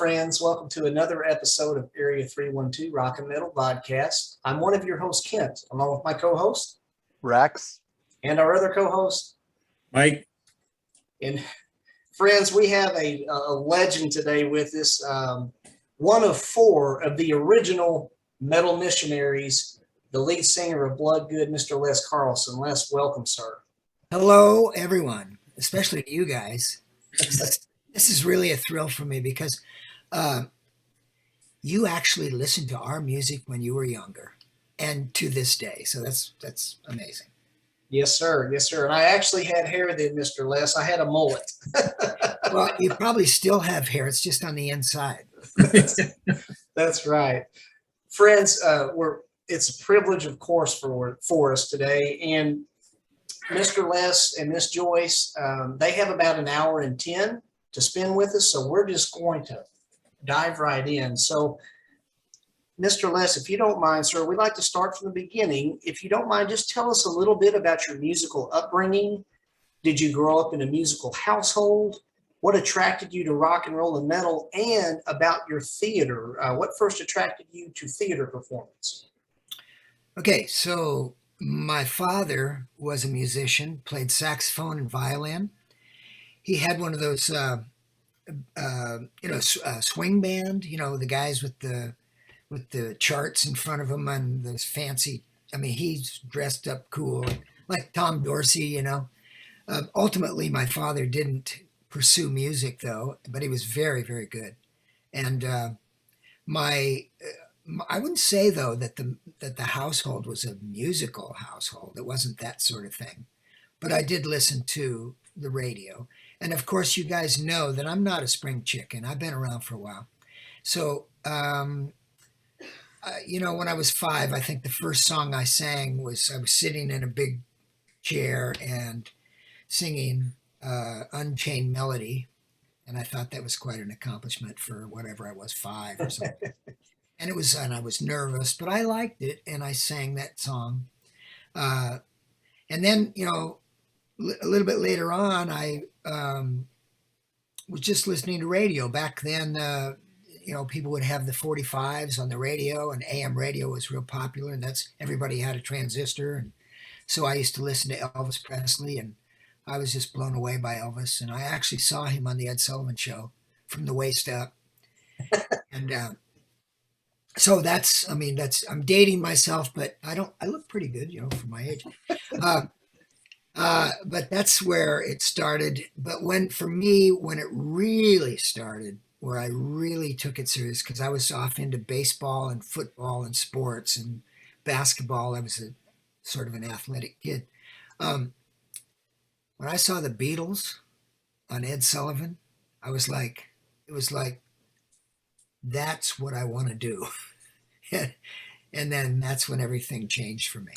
friends. Welcome to another episode of Area 312 Rock and Metal Podcast. I'm one of your hosts, Kent, along with my co-host, Rex, and our other co-host, Mike. And friends, we have a legend today with us, one of four of the original metal missionaries, the lead singer of Bloodgood, Mr. Les Carlsen. Les, welcome, sir. Hello, everyone, especially to you guys. This is really a thrill for me because you actually listened to our music when you were younger and to this day. So that's amazing. Yes, sir. Yes, sir. And I actually had hair then, Mr. Les. I had a mullet. Well, you probably still have hair. It's just on the inside. That's right. Friends, it's a privilege, of course, for us today. And Mr. Les and Miss Joyce, they have about an hour and 10 to spend with us. So we're just going to dive right in. So Mr. Les, if you don't mind, sir, we'd like to start from the beginning. If you don't mind, just tell us a little bit about your musical upbringing. Did you grow up in a musical household? What attracted you to rock and roll and metal, and about your theater? What first attracted you to theater performance? Okay, so my father was a musician, played saxophone and violin. He had one of those, swing band, the guys with the charts in front of him and those fancy. I mean, he's dressed up cool, like Tom Dorsey. Ultimately, my father didn't pursue music though, but he was very, very good. And I wouldn't say though that the household was a musical household. It wasn't that sort of thing. But I did listen to the radio. And of course, you guys know that I'm not a spring chicken. I've been around for a while. So, when I was 5, I think the first song I sang was I was sitting in a big chair and singing Unchained Melody. And I thought that was quite an accomplishment for whatever I was, 5 or something. And I was nervous, but I liked it. And I sang that song. And then, a little bit later on, I was just listening to radio. Back then, people would have the 45s on the radio, and AM radio was real popular, and everybody had a transistor. And so I used to listen to Elvis Presley, and I was just blown away by Elvis. And I actually saw him on the Ed Sullivan Show from the waist up. And so I'm dating myself, but I look pretty good, for my age. But that's where it started. But when it really started, where I really took it serious, because I was off into baseball and football and sports and basketball. I was a sort of an athletic kid. When I saw the Beatles on Ed Sullivan, it was like, that's what I want to do. And then that's when everything changed for me.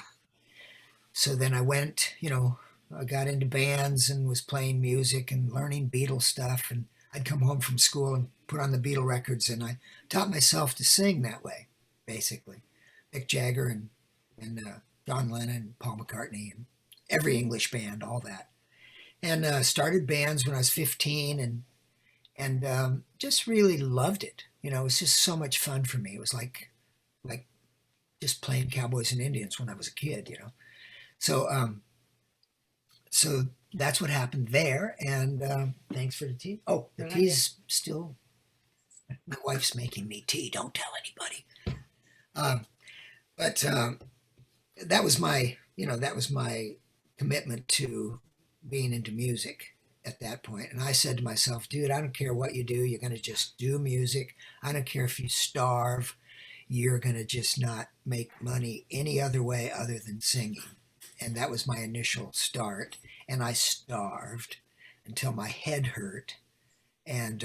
So then I went, I got into bands and was playing music and learning Beatles stuff. And I'd come home from school and put on the Beatle records, and I taught myself to sing that way, basically. Mick Jagger and John Lennon and Paul McCartney and every English band, all that. And started bands when I was 15 and just really loved it. It was just so much fun for me. It was like just playing Cowboys and Indians when I was a kid, So that's what happened there. And thanks for the tea. Oh, the tea's still. My wife's making me tea. Don't tell anybody. But that was my commitment to being into music at that point. And I said to myself, dude, I don't care what you do. You're going to just do music. I don't care if you starve. You're going to just not make money any other way other than singing. And that was my initial start. And I starved until my head hurt. And,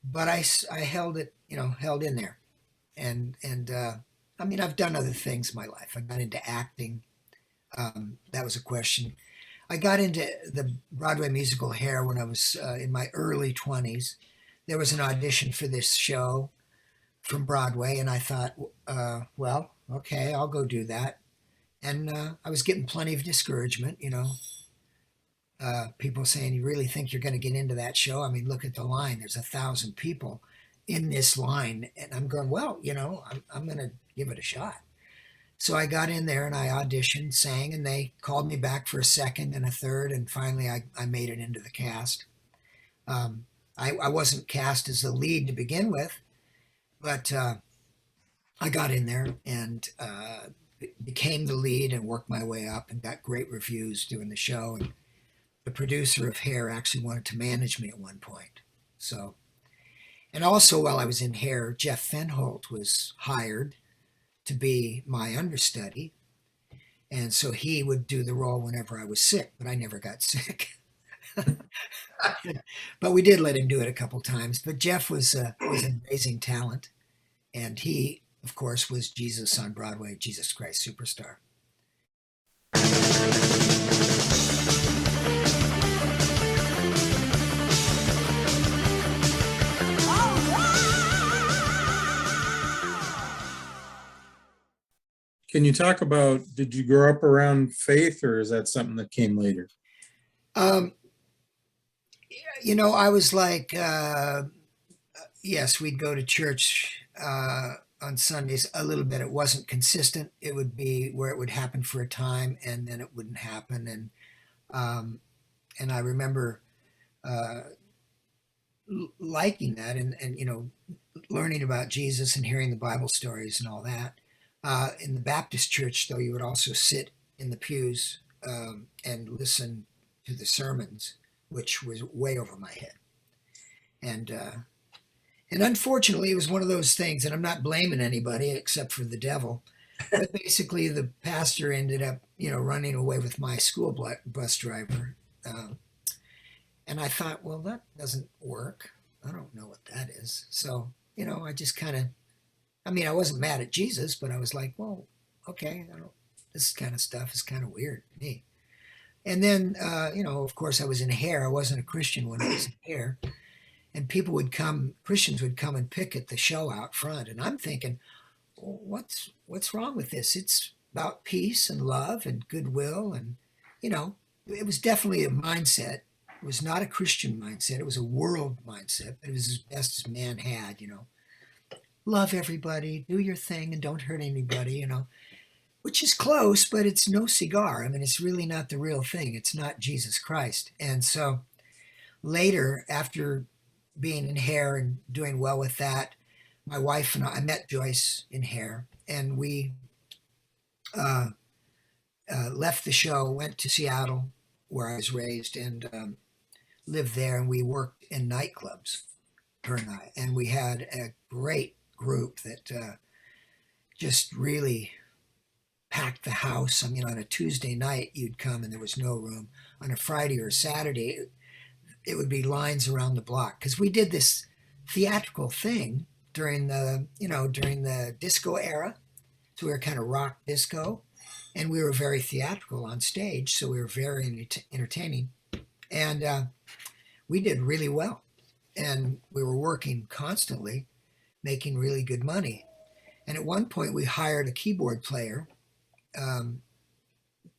but I held it, held in there. And I've done other things in my life. I got into acting. That was a question. I got into the Broadway musical Hair when I was in my early 20s. There was an audition for this show from Broadway, and I thought, well, okay, I'll go do that. And I was getting plenty of discouragement, people saying, "You really think you're going to get into that show? I mean, look at the line. There's 1,000 people in this line." And I'm going, "Well, I'm going to give it a shot." So I got in there and I auditioned, sang, and they called me back for a second and a third, and finally I made it into the cast. I wasn't cast as the lead to begin with, but I got in there and became the lead and worked my way up and got great reviews doing the show. And the producer of Hair actually wanted to manage me at one point. So, and also while I was in Hair, Jeff Fenholt was hired to be my understudy. And so he would do the role whenever I was sick, but I never got sick. But we did let him do it a couple times. But Jeff was an amazing talent. And he, of course, was Jesus on Broadway, Jesus Christ Superstar. Can you talk about, did you grow up around faith, or is that something that came later? Um, I was like, yes, we'd go to church on Sundays a little bit. It wasn't consistent. It would be where it would happen for a time and then it wouldn't happen. Um, and I remember uh, liking that and learning about Jesus and hearing the Bible stories and all that. In the Baptist church, though, you would also sit in the pews and listen to the sermons, which was way over my head. And unfortunately, it was one of those things, and I'm not blaming anybody except for the devil. But basically, the pastor ended up, running away with my school bus driver. And I thought, well, that doesn't work. I don't know what that is. So, I just kind of, I wasn't mad at Jesus, but I was like, well, okay, this kind of stuff is kind of weird to me. And then, of course, I was in Hair. I wasn't a Christian when I was in Hair. And Christians would come and pick at the show out front. And I'm thinking, well, what's wrong with this? It's about peace and love and goodwill. And, it was definitely a mindset. It was not a Christian mindset. It was a world mindset. But it was as best as man had, love everybody, do your thing, and don't hurt anybody, which is close, but it's no cigar. It's really not the real thing. It's not Jesus Christ. And so later, after being in Hair and doing well with that, my wife and I met Joyce in Hair, and we left the show, went to Seattle, where I was raised, and lived there. And we worked in nightclubs, her and I, and we had a great group that just really packed the house. On a Tuesday night, you'd come and there was no room. On a Friday or Saturday, it would be lines around the block because we did this theatrical thing during the disco era. So we were kind of rock disco, and we were very theatrical on stage. So we were very entertaining, and we did really well. And we were working constantly, making really good money. And at one point, we hired a keyboard player, um,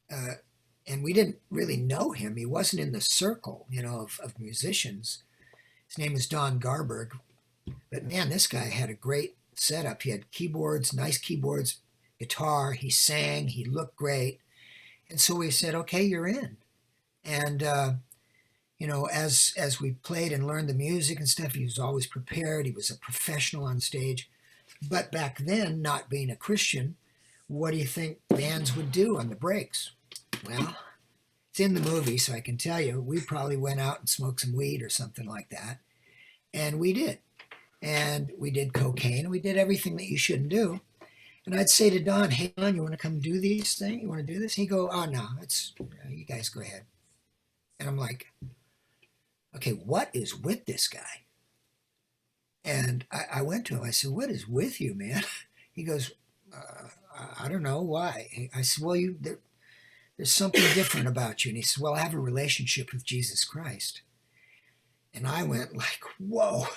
and we didn't really know him. He wasn't in the circle, of musicians. His name was Don Garberg. But man, this guy had a great setup. He had keyboards, nice keyboards, guitar. He sang. He looked great. And so we said, okay, you're in. And as we played and learned the music and stuff, he was always prepared. He was a professional on stage. But back then, not being a Christian, what do you think bands would do on the breaks? Well, it's in the movie, so I can tell you, we probably went out and smoked some weed or something like that. And we did. And we did cocaine, and we did everything that you shouldn't do. And I'd say to Don, hey, Don, you want to come do these things? You want to do this? He'd go, oh, no, you guys go ahead. And I'm like, okay, what is with this guy? And I went to him. I said, what is with you, man? He goes, I don't know why. I said, well, there's something different about you. And he said, well, I have a relationship with Jesus Christ. And I went like, whoa.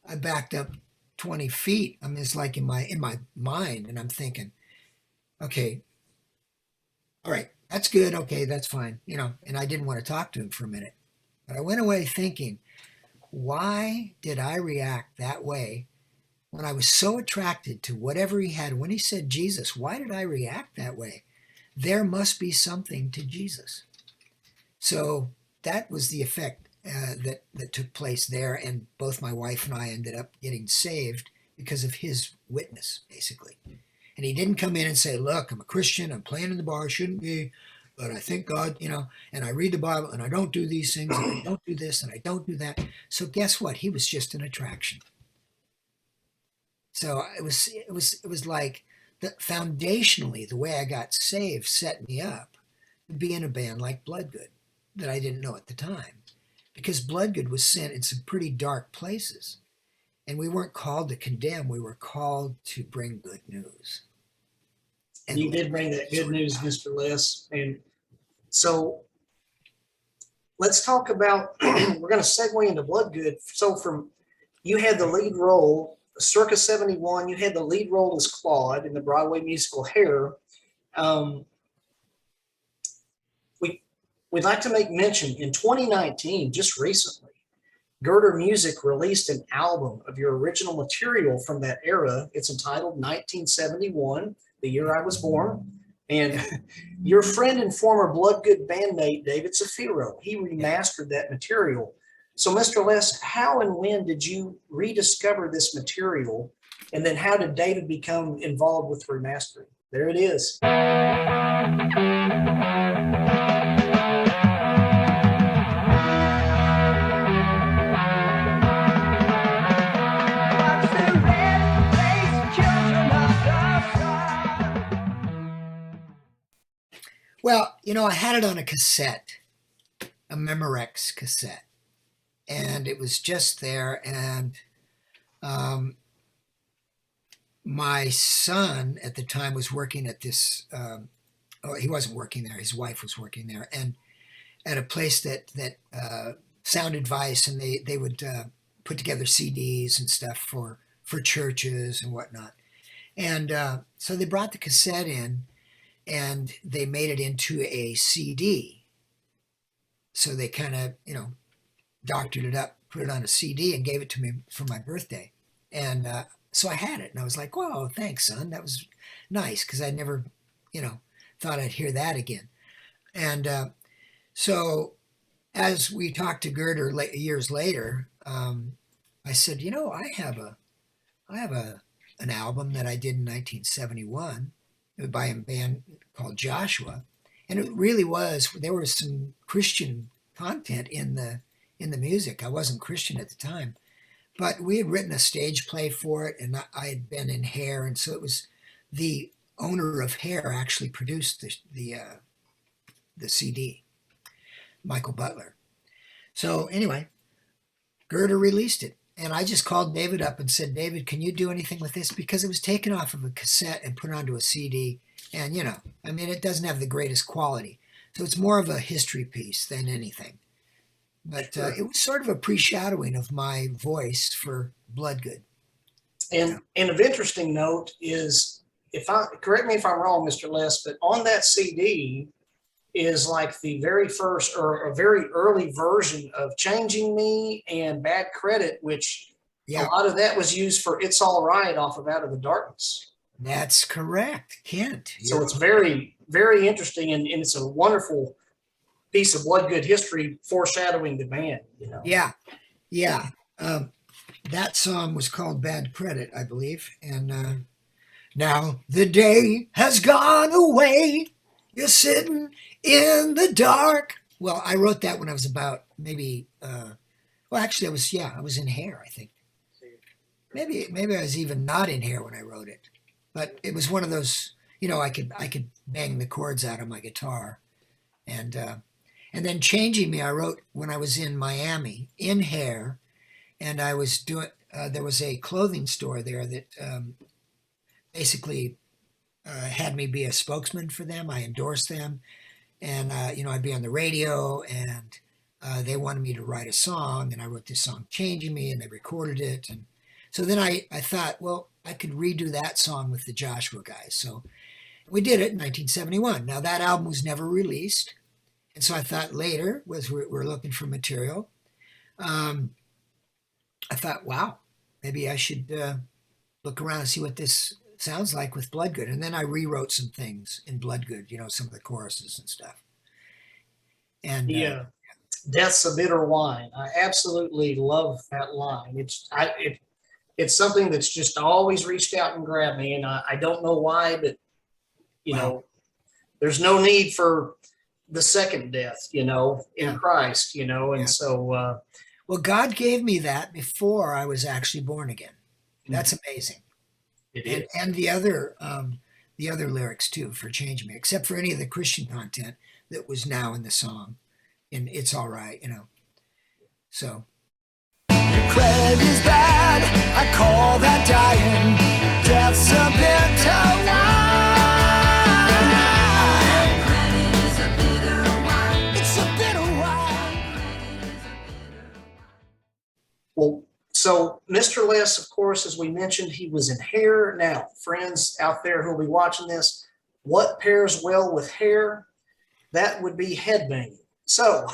I backed up 20 feet. It's like in my mind. And I'm thinking, okay, all right, That's good. Okay, that's fine. And I didn't want to talk to him for a minute. But I went away thinking, why did I react that way when I was so attracted to whatever he had? When he said Jesus, why did I react that way? There must be something to Jesus. So that was the effect that took place there. And both my wife and I ended up getting saved because of his witness, basically. And he didn't come in and say, look, I'm a Christian, I'm playing in the bar, shouldn't be, but I thank God, and I read the Bible and I don't do these things and I don't do this and I don't do that. So guess what? He was just an attraction. So it was like that foundationally, the way I got saved set me up to be in a band like Bloodgood that I didn't know at the time. Because Bloodgood was sent in some pretty dark places. And we weren't called to condemn, we were called to bring good news. And you did bring that good news, Mr. Les. And so let's talk about, we're going to segue into Bloodgood. So you had the lead role, circa 71, you had the lead role as Claude in the Broadway musical Hair. We'd like to make mention in 2019, just recently, Girder Music released an album of your original material from that era. It's entitled 1971, the year I was born. And your friend and former Bloodgood bandmate, David Zafiro, he remastered that material. So, Mr. Les, how and when did you rediscover this material? And then how did David become involved with remastering? There it is. Well, I had it on a cassette, a Memorex cassette, and it was just there. And my son at the time was working at this. He wasn't working there; his wife was working there, and at a place that Sound Advice, and they would put together CDs and stuff for churches and whatnot. And so they brought the cassette in. And they made it into a CD. So they kind of, doctored it up, put it on a CD and gave it to me for my birthday. And so I had it and I was like, whoa, thanks, son. That was nice because I never, thought I'd hear that again. And so as we talked to Girder years later, I said, I have an album that I did in 1971 by a band called Joshua, and it really was. There was some Christian content in the music. I wasn't Christian at the time, but we had written a stage play for it, and I had been in Hair, and so it was the owner of Hair actually produced the CD, Michael Butler. So anyway, Girder released it. And I just called David up and said, David, can you do anything with this? Because it was taken off of a cassette and put onto a CD. And, it doesn't have the greatest quality. So it's more of a history piece than anything. But it was sort of a pre-shadowing of my voice for Bloodgood. And of interesting note is, correct me if I'm wrong, Mr. Les, but on that CD is like the very first or a very early version of Changing Me and Bad Credit, which a lot of that was used for It's All Right off of Out of the Darkness. That's correct, Kent. So it's very, very interesting, and it's a wonderful piece of Bloodgood history foreshadowing the band. Yeah. That song was called Bad Credit, I believe. And now the day has gone away. You're sitting in the dark. Well, I wrote that when I was about maybe, actually I was in Hair, I think. Maybe I was even not in Hair when I wrote it. But it was one of those, I could bang the chords out of my guitar. And then Changing Me, I wrote when I was in Miami, in Hair. And I was doing, there was a clothing store there that basically had me be a spokesman for them. I endorsed them. And, I'd be on the radio, and they wanted me to write a song. And I wrote this song, Changing Me, and they recorded it. And so then I thought, well, I could redo that song with the Joshua guys. So We did it in 1971. Now that album was never released, and so I thought later, was we're looking for material. Um, I thought, wow, maybe I should look around and see what this sounds like with Bloodgood. And then I rewrote some things in Bloodgood, some of the choruses and stuff. And Yeah. Death's a bitter wine. I absolutely love that line. It's something that's just always reached out and grabbed me, and I don't know why, but Wow. there's no need for the second death, in Yeah. Christ, and Yeah. so Well, God gave me that before I was actually born again. That's amazing. it And is. and the other lyrics too for changing me, except for any of the Christian content that was now in the song. And it's all right. So Craig is bad, I call that dying. Death's a bitter wine. It's a bitter wine. Well, so Mr. Les, of course, as we mentioned, he was in hair. Now, friends out there who'll be watching this, what pairs well with hair? That would be headbanging. So,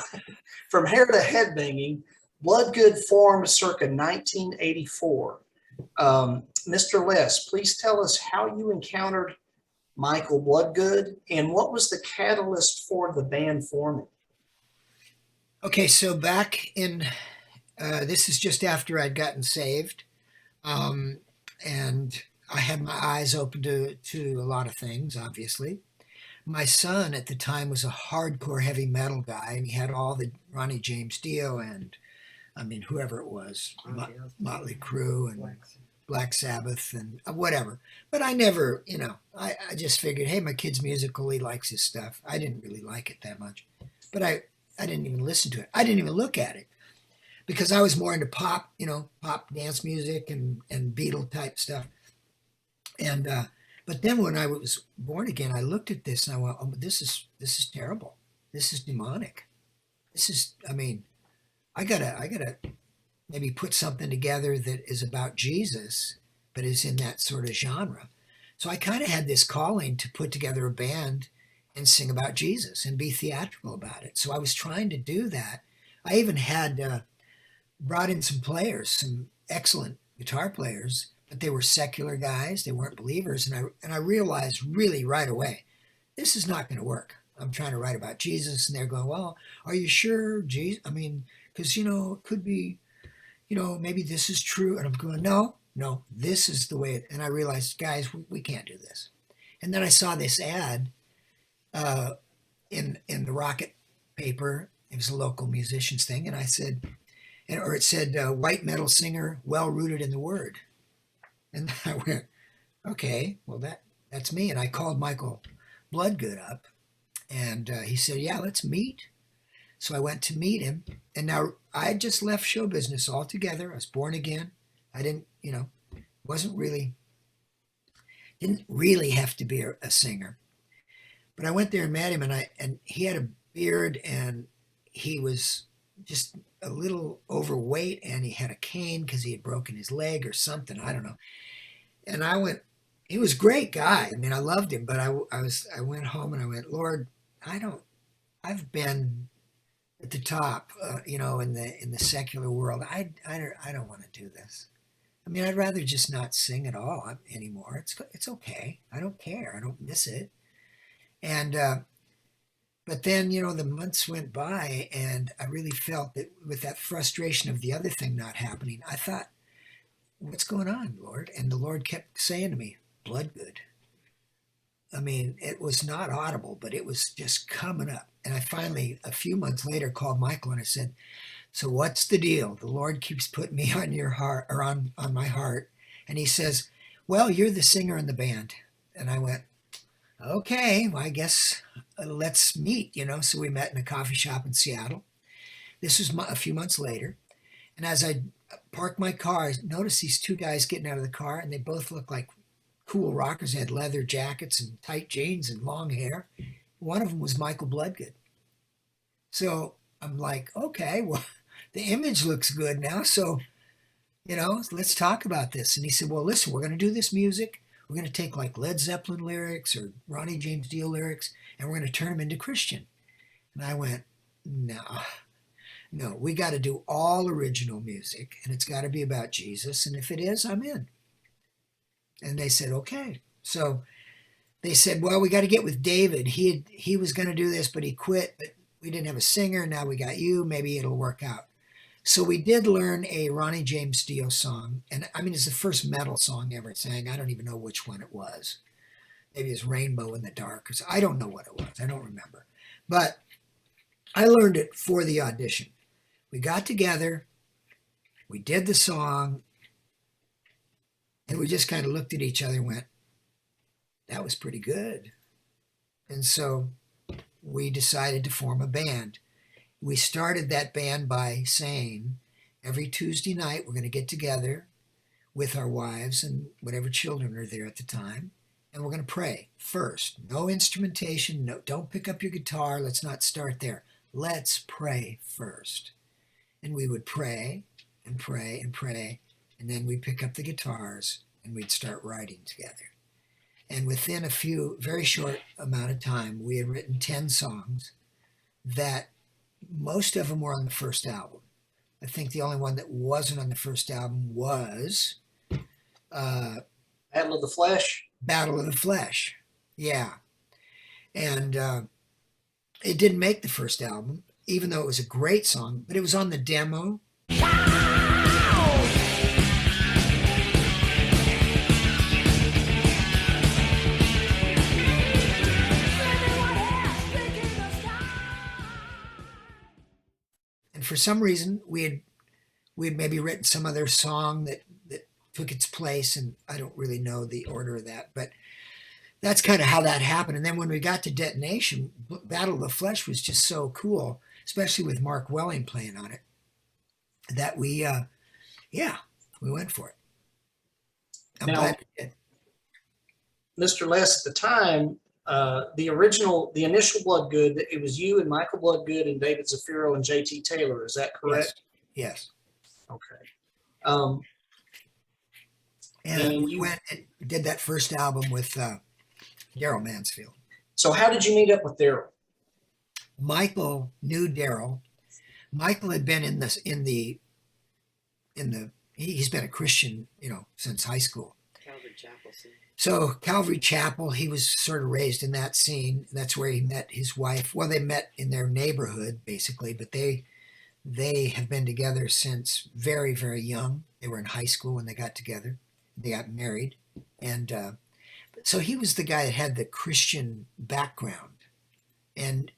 from hair to headbanging, Bloodgood formed circa 1984. Mr. Les, please tell us how you encountered Michael Bloodgood and what was the catalyst for the band forming? okay, so back in this is just after I'd gotten saved, and I had my eyes open to a lot of things. Obviously, my son at the time was a hardcore heavy metal guy, and he had all the Ronnie James Dio and I mean whoever it was, Motley Crue and Black Sabbath and whatever. But I never, I just figured, hey, my kid's musical, he likes his stuff. I didn't really like it that much, but I didn't even listen to it. I didn't even look at it because I was more into pop, pop dance music and Beatle type stuff. And but then when I was born again, I looked at this and I went, oh, this is terrible. This is demonic. This is, I mean, I gotta maybe put something together that is about Jesus, but is in that sort of genre. So I kind of had this calling to put together a band and sing about Jesus and be theatrical about it. So I was trying to do that. I even had brought in some players, some excellent guitar players, but they were secular guys. They weren't believers, and I realized really right away, this is not going to work. I'm trying to write about Jesus, and they're going, well, are you sure, Jesus? I mean, because it could be, maybe this is true. And I'm going, no, this is the way and I realized, guys, we can't do this. And then I saw this ad in the Rocket paper. It was a local musicians thing. And I said, or it said, white metal singer, well rooted in the word. And I went, okay, well, that's me. And I called Michael Bloodgood up and he said, yeah, let's meet. So I went to meet him, and now I had just left show business altogether. I was born again. I didn't, didn't really have to be a singer. But I went there and met him, and he had a beard, and he was just a little overweight, and he had a cane because he had broken his leg or something. I don't know. And I went. He was a great guy. I mean, I loved him, but I went home and I went, Lord, I've been at the top, in the secular world. I don't want to do this. I mean, I'd rather just not sing at all anymore. It's okay. I don't care. I don't miss it. And but then the months went by, and I really felt that with that frustration of the other thing not happening, I thought, what's going on, Lord? And the Lord kept saying to me, Bloodgood. I mean, it was not audible, but it was just coming up. And I finally, a few months later, called Michael and I said, so what's the deal? The Lord keeps putting me on your heart, or on my heart. And he says, well, you're the singer in the band. And I went, okay, well, I guess let's meet, So we met in a coffee shop in Seattle. This was a few months later. And as I parked my car, I noticed these two guys getting out of the car, and they both looked like cool rockers. They had leather jackets and tight jeans and long hair. One of them was Michael Bloodgood. So I'm like, okay, well, the image looks good now. So, let's talk about this. And he said, well, listen, we're going to do this music. We're going to take like Led Zeppelin lyrics or Ronnie James Dio lyrics, and we're going to turn them into Christian. And I went, no, we got to do all original music, and it's got to be about Jesus. And if it is, I'm in. And they said, okay. So they said, well, we got to get with David. He was going to do this, but he quit. But we didn't have a singer. Now we got you. Maybe it'll work out. So we did learn a Ronnie James Dio song. And I mean, it's the first metal song ever sang. I don't even know which one it was. Maybe it's Rainbow in the Dark. I don't know what it was. I don't remember. But I learned it for the audition. We got together. We did the song. And we just kind of looked at each other and went, that was pretty good. And so we decided to form a band. We started that band by saying, every Tuesday night, we're going to get together with our wives and whatever children are there at the time. And we're going to pray first. No instrumentation. No, don't pick up your guitar. Let's not start there. Let's pray first. And we would pray and pray and pray. And then we'd pick up the guitars and we'd start writing together. And within a very short amount of time, we had written 10 songs that most of them were on the first album. I think the only one that wasn't on the first album was Battle of the Flesh. Battle of the Flesh. Yeah. And it didn't make the first album, even though it was a great song, but it was on the demo. And for some reason, we'd maybe written some other song that took its place, and I don't really know the order of that, but that's kind of how that happened. And then when we got to Detonation, Battle of the Flesh was just so cool, especially with Mark Welling playing on it, that we went for it. I'm glad we did. Mr. Les, at the time, the initial Bloodgood, it was you and Michael Bloodgood and David Zafiro and JT Taylor. Is that correct? Yes. Okay. And we went and did that first album with Daryl Mansfield. So how did you meet up with Daryl? Michael knew Daryl. Michael had been he's been a Christian, since high school. Calvary Chapel scene. So Calvary Chapel, he was sort of raised in that scene. That's where he met his wife. Well, they met in their neighborhood, basically, but they have been together since very, very young. They were in high school when they got together. They got married. And so he was the guy that had the Christian background. And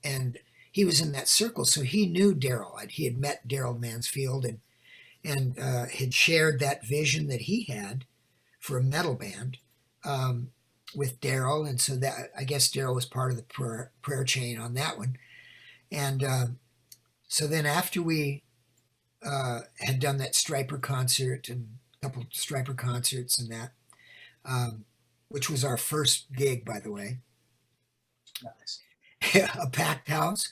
he was in that circle. So he knew Daryl. He had met Daryl Mansfield and had shared that vision that he had for a metal band with Daryl. And so that, I guess Daryl was part of the prayer chain on that one. And so then after we had done that Striper concert and a couple Striper concerts and that, which was our first gig, by the way. Nice. A packed house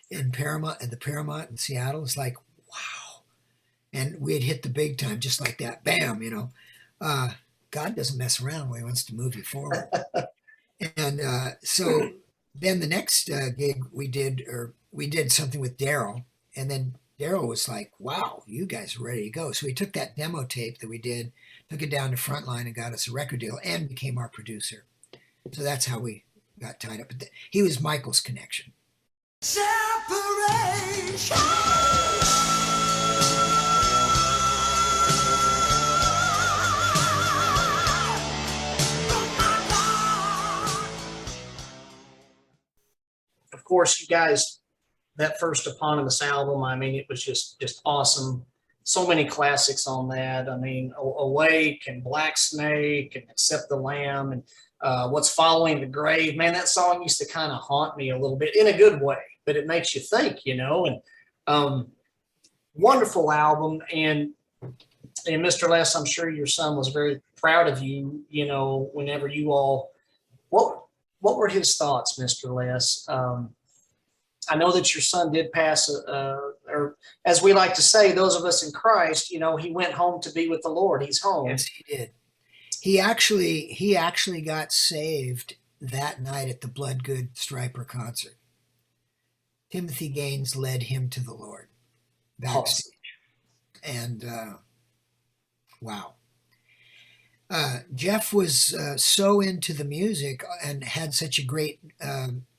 in Paramount, at the Paramount in Seattle. It's like, wow. And we had hit the big time just like that. Bam, God doesn't mess around when he wants to move you forward. And so then the next gig we did something with Daryl, and then Daryl was like, wow, you guys are ready to go. So we took that demo tape that we did, took it down to Frontline and got us a record deal and became our producer. So that's how we got tied up. But he was Michael's connection. Separation. Of course, you guys, that first eponymous album, I mean, it was just awesome. So many classics on that. I mean, Awake and Black Snake and Accept the Lamb and What's Following the Grave. Man, that song used to kind of haunt me a little bit in a good way, but it makes you think, and wonderful album. And Mr. Les, I'm sure your son was very proud of you, whenever you all, what were his thoughts, Mr. Les? I know that your son did pass, or as we like to say, those of us in Christ, he went home to be with the Lord. He's home. Yes, he did. He actually got saved that night at the Bloodgood Striper concert. Timothy Gaines led him to the Lord backstage. And wow. Jeff was so into the music and had such a great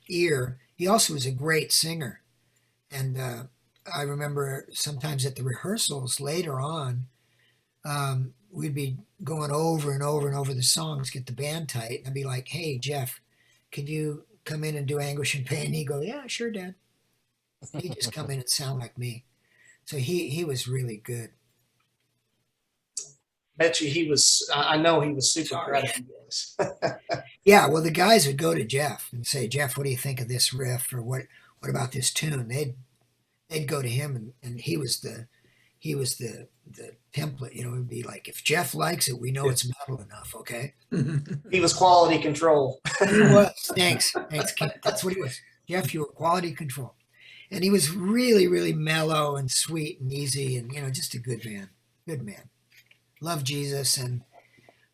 ear. He also was a great singer. And I remember sometimes at the rehearsals later on, we'd be going over and over and over the songs, get the band tight. And I'd be like, hey, Jeff, could you come in and do Anguish and Pain? He'd go, yeah, sure, Dad. He'd just come in and sound like me. So he was really good. Bet you he was, I know he was super proud of you guys. Yeah, well, the guys would go to Jeff and say, Jeff, what do you think of this riff? Or what about this tune? They'd go to him, and he was the template. You know, it'd be like, if Jeff likes it, we know it's metal enough, okay? He was quality control. He was. Thanks, Kent. That's what he was. Jeff, you were quality control. And he was really, really mellow and sweet and easy, and, you know, just a good man. Good man. Loved Jesus and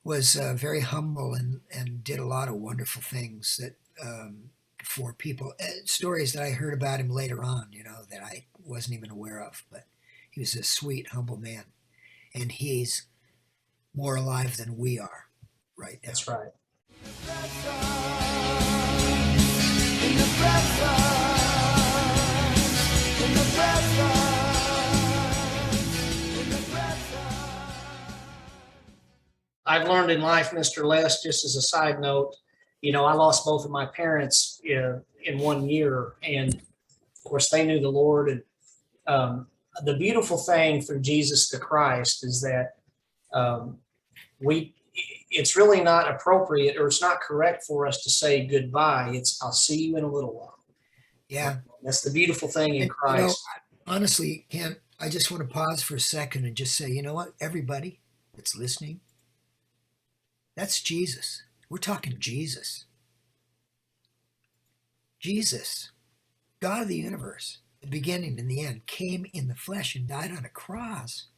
was very humble and did a lot of wonderful things that for people. Stories that I heard about him later on, you know, that I wasn't even aware of. But he was a sweet, humble man. And he's more alive than we are right now. That's right. I've learned in life, Mr. Les, just as a side note, you know, I lost both of my parents in 1 year. And of course, they knew the Lord. And the beautiful thing through Jesus the Christ is that it's really not appropriate, or it's not correct for us to say goodbye. It's, I'll see you in a little while. Yeah. That's the beautiful thing in And, Christ. you know, honestly, Kent, I just want to pause for a second and just say, you know what? Everybody that's listening, that's Jesus. We're talking Jesus. Jesus, God of the universe, the beginning and the end, came in the flesh and died on a cross,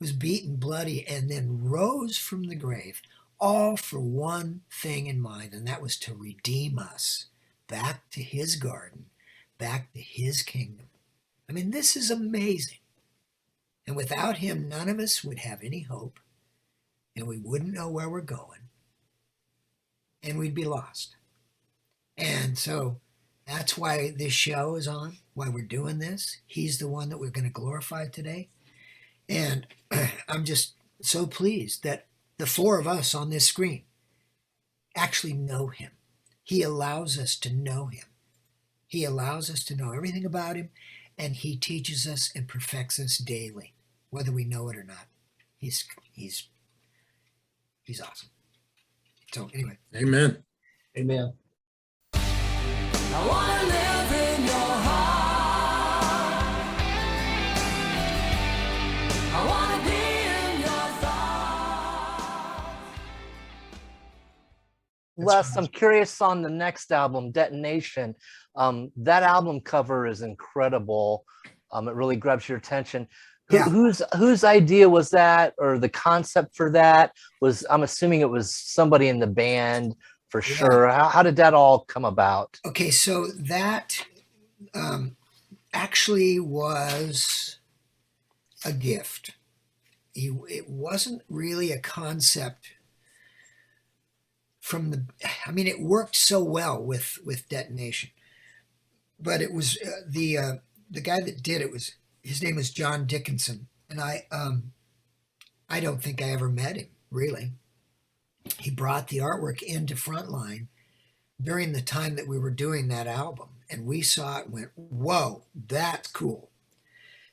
was beaten bloody, and then rose from the grave, all for one thing in mind, and that was to redeem us back to his garden, back to his kingdom. I mean, this is amazing. And without him, none of us would have any hope, and we wouldn't know where we're going, and we'd be lost. And so that's why this show is on, why we're doing this. He's the one that we're going to glorify today. And I'm just so pleased that the four of us on this screen actually know him. He allows us to know him. He allows us to know everything about him, and he teaches us and perfects us daily, whether we know it or not. He's awesome. So anyway. Amen. Amen. I wanna live in your heart. I wanna be in your thoughts. Les, I'm curious on the next album, Detonation. That album cover is incredible. It really grabs your attention. Yeah. Whose idea was that, or the concept for that? I'm assuming it was somebody in the band for sure. How did that all come about? Okay, so that actually was a gift. It wasn't really a concept it worked so well with Detonation, but it was the guy that did it his name was John Dickinson, and I don't think I ever met him, really. He brought the artwork into Frontline during the time that we were doing that album, and we saw it and went, whoa, that's cool.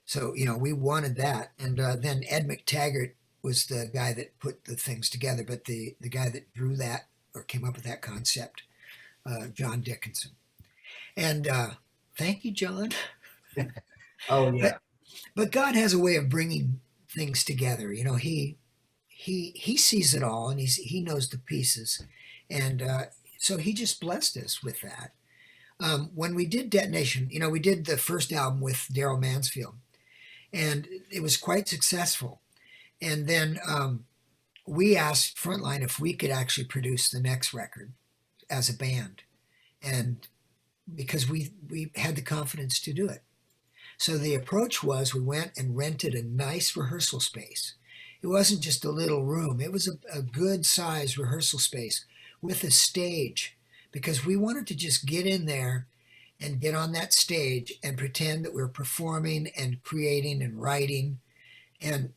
So, you know, we wanted that. And then Ed McTaggart was the guy that put the things together, but the guy that drew that or came up with that concept, John Dickinson. And thank you, John. Oh, yeah. But God has a way of bringing things together. You know, he sees it all, and he knows the pieces. And so he just blessed us with that. When we did Detonation, you know, we did the first album with Daryl Mansfield, and it was quite successful. And then we asked Frontline if we could actually produce the next record as a band, and because we had the confidence to do it. So the approach was we went and rented a nice rehearsal space. It wasn't just a little room. It was a good sized rehearsal space with a stage, because we wanted to just get in there and get on that stage and pretend that we're performing and creating and writing. And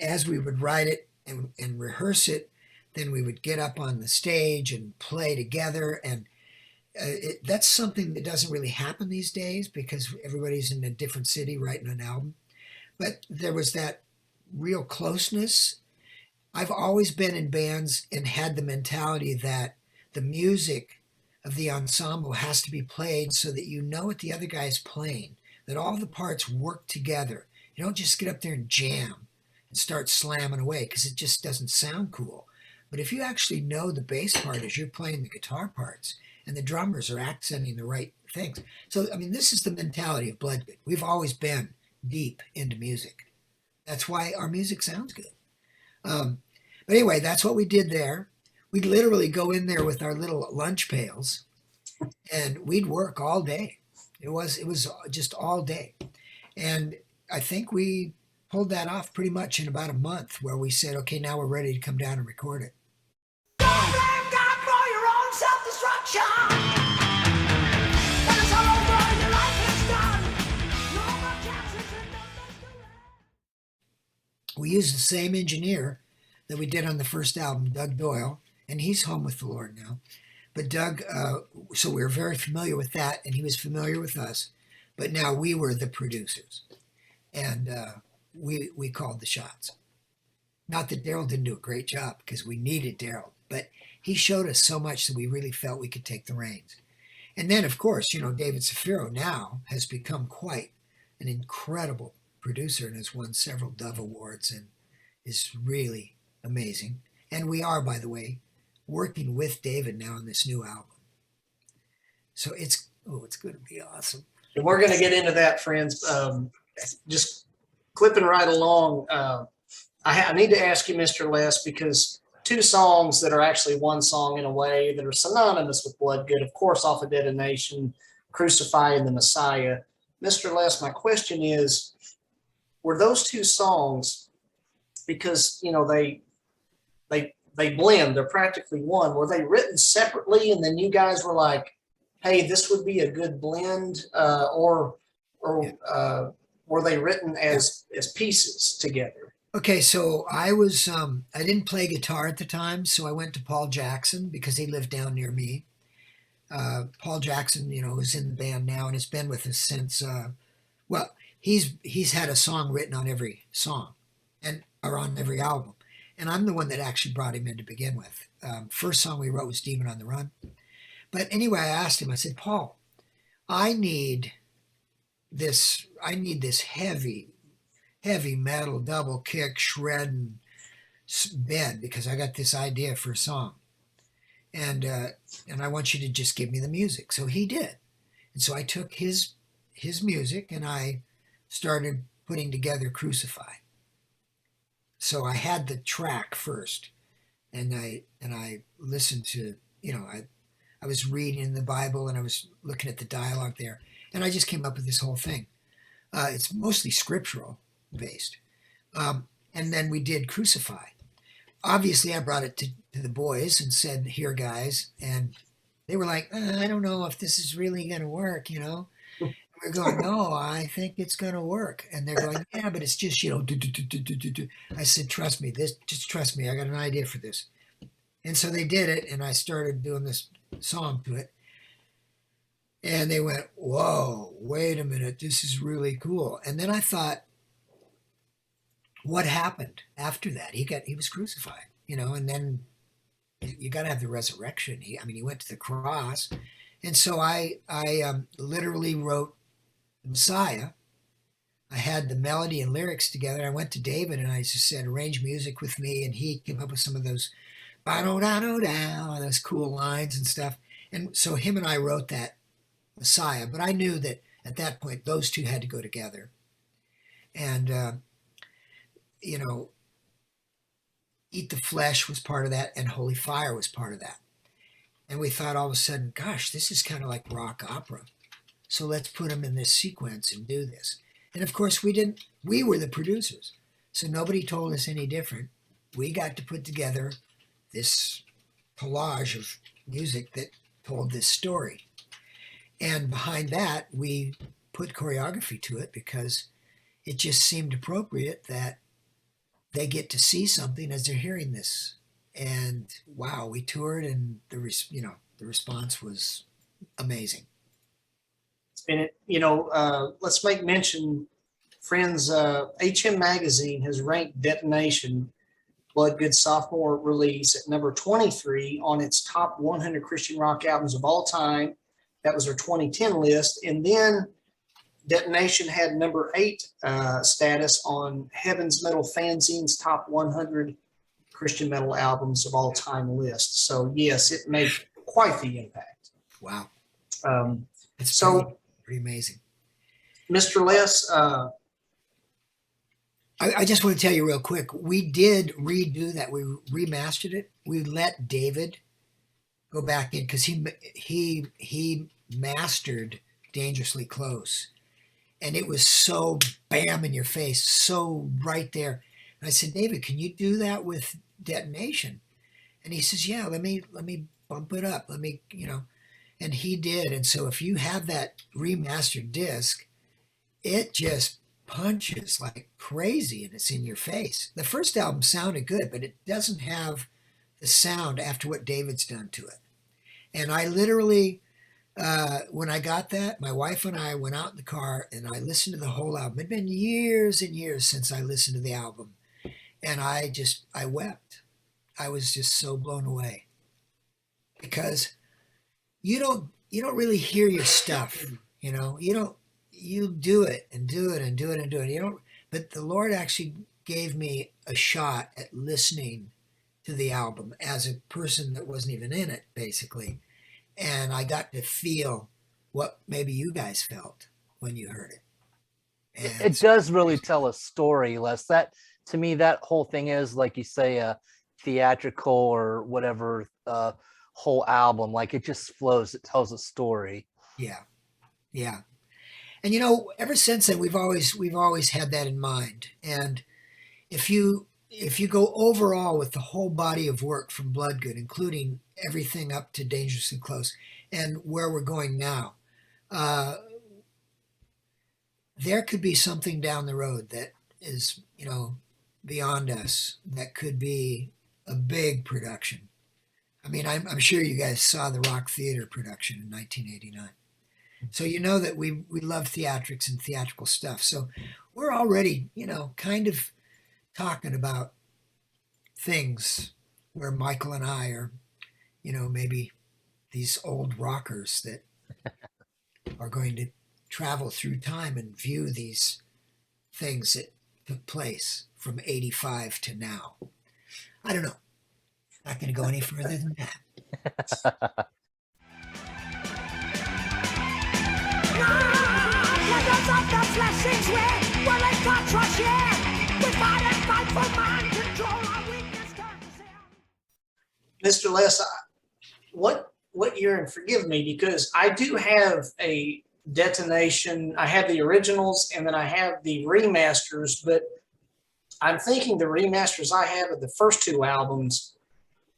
as we would write it and rehearse it, then we would get up on the stage and play together. And that's something that doesn't really happen these days because everybody's in a different city writing an album. But there was that real closeness. I've always been in bands and had the mentality that the music of the ensemble has to be played so that you know what the other guy is playing, that all the parts work together. You don't just get up there and jam and start slamming away because it just doesn't sound cool. But if you actually know the bass part as you're playing the guitar parts and the drummers are accenting the right things. So, I mean, this is the mentality of Bloodgood. We've always been deep into music. That's why our music sounds good. But anyway, that's what we did there. We'd literally go in there with our little lunch pails and we'd work all day. It was just all day. And I think we pulled that off pretty much in about a month, where we said, okay, now we're ready to come down and record it. Don't blame God for your own self-destruction. When it's all over and your life is done, no more chances and no misdirection. We used the same engineer that we did on the first album, Doug Doyle, and he's home with the Lord now. But Doug, so we were very familiar with that, and he was familiar with us. But now we were the producers, and we called the shots. Not that Daryl didn't do a great job, because we needed Daryl, but he showed us so much that we really felt we could take the reins. And then, of course, David Safiro now has become quite an incredible producer and has won several Dove Awards and is really amazing. And we are, by the way, working with David now on this new album. So it's going to be awesome. And we're going to get into that, friends. Just clipping right along. I need to ask you, Mr. Les, because two songs that are actually one song in a way that are synonymous with Bloodgood, of course, off of Detonation, Crucify and the Messiah. Mr. Les, my question is, were those two songs, because, they blend, they're practically one. Were they written separately and then you guys were like, hey, this would be a good blend, or were they written as pieces together? Okay, so I didn't play guitar at the time, so I went to Paul Jackson because he lived down near me. Paul Jackson, is in the band now and has been with us since, he's had a song written on every song or on every album. And I'm the one that actually brought him in to begin with. First song we wrote was Demon on the Run. But anyway, I asked him, I said, Paul, I need this heavy metal, double kick, shred, and bend because I got this idea for a song. And I want you to just give me the music. So he did. And so I took his music and I started putting together Crucify. So I had the track first, and I listened to, I was reading the Bible and I was looking at the dialogue there, and I just came up with this whole thing. It's mostly scriptural based, and then we did Crucify. Obviously, I brought it to the boys and said, "Here, guys," and they were like, "I don't know if this is really going to work," We're going, no, I think it's going to work. And they're going, yeah, but it's just, do. I said, trust me, just trust me. I got an idea for this. And so they did it. And I started doing this song to it. And they went, whoa, wait a minute. This is really cool. And then I thought, what happened after that? He was crucified, and then you got to have the resurrection. He went to the cross. And so I literally wrote Messiah. I had the melody and lyrics together. I went to David and I just said, arrange music with me. And he came up with some of those, those cool lines and stuff. And so him and I wrote that Messiah. But I knew that at that point, those two had to go together. And, Eat the Flesh was part of that, and Holy Fire was part of that. And we thought all of a sudden, gosh, this is kind of like rock opera. So let's put them in this sequence and do this. And of course, we were the producers. So nobody told us any different. We got to put together this collage of music that told this story. And behind that, we put choreography to it because it just seemed appropriate that they get to see something as they're hearing this. And wow, we toured, and the response was amazing. It's been, let's make mention, friends. HM Magazine has ranked Detonation, Bloodgood sophomore release, at number 23 on its top 100 Christian rock albums of all time. That was their 2010 list, and then Detonation had number 8 status on Heaven's Metal Fanzine's top 100 Christian metal albums of all time list. So yes, it made quite the impact. Wow. It's pretty amazing. Mr. Les, I just want to tell you real quick, we did redo that. We remastered it. We let David go back in because he mastered Dangerously Close. And it was so bam in your face, so right there. And I said, David, can you do that with Detonation? And he says, yeah, let me bump it up. And he did. And so if you have that remastered disc, it just punches like crazy and it's in your face. The first album sounded good, but it doesn't have the sound after what David's done to it. And I literally, when I got that, my wife and I went out in the car and I listened to the whole album. It'd been years and years since I listened to the album. And I wept. I was just so blown away because you don't really hear your stuff, you do it and do it and do it and do it. But the Lord actually gave me a shot at listening to the album as a person that wasn't even in it, basically. And I got to feel what maybe you guys felt when you heard it. And it does really tell a story, Les. That, to me, that whole thing is, like you say, a theatrical or whatever whole album. Like, it just flows. It tells a story. Yeah. And ever since then, we've always had that in mind. And if you go overall with the whole body of work from Bloodgood, including everything up to Dangerously Close and where we're going now, there could be something down the road that is, beyond us, that could be a big production. I mean, I'm sure you guys saw the Rock Theater production in 1989. So that we love theatrics and theatrical stuff. So we're already, kind of talking about things where Michael and I are, maybe these old rockers that are going to travel through time and view these things that took place from 85 to now. I don't know. Not going to go any further than that. Mr. Les, what year, and forgive me because I do have a Detonation. I have the originals and then I have the remasters, but I'm thinking the remasters I have of the first 2 albums,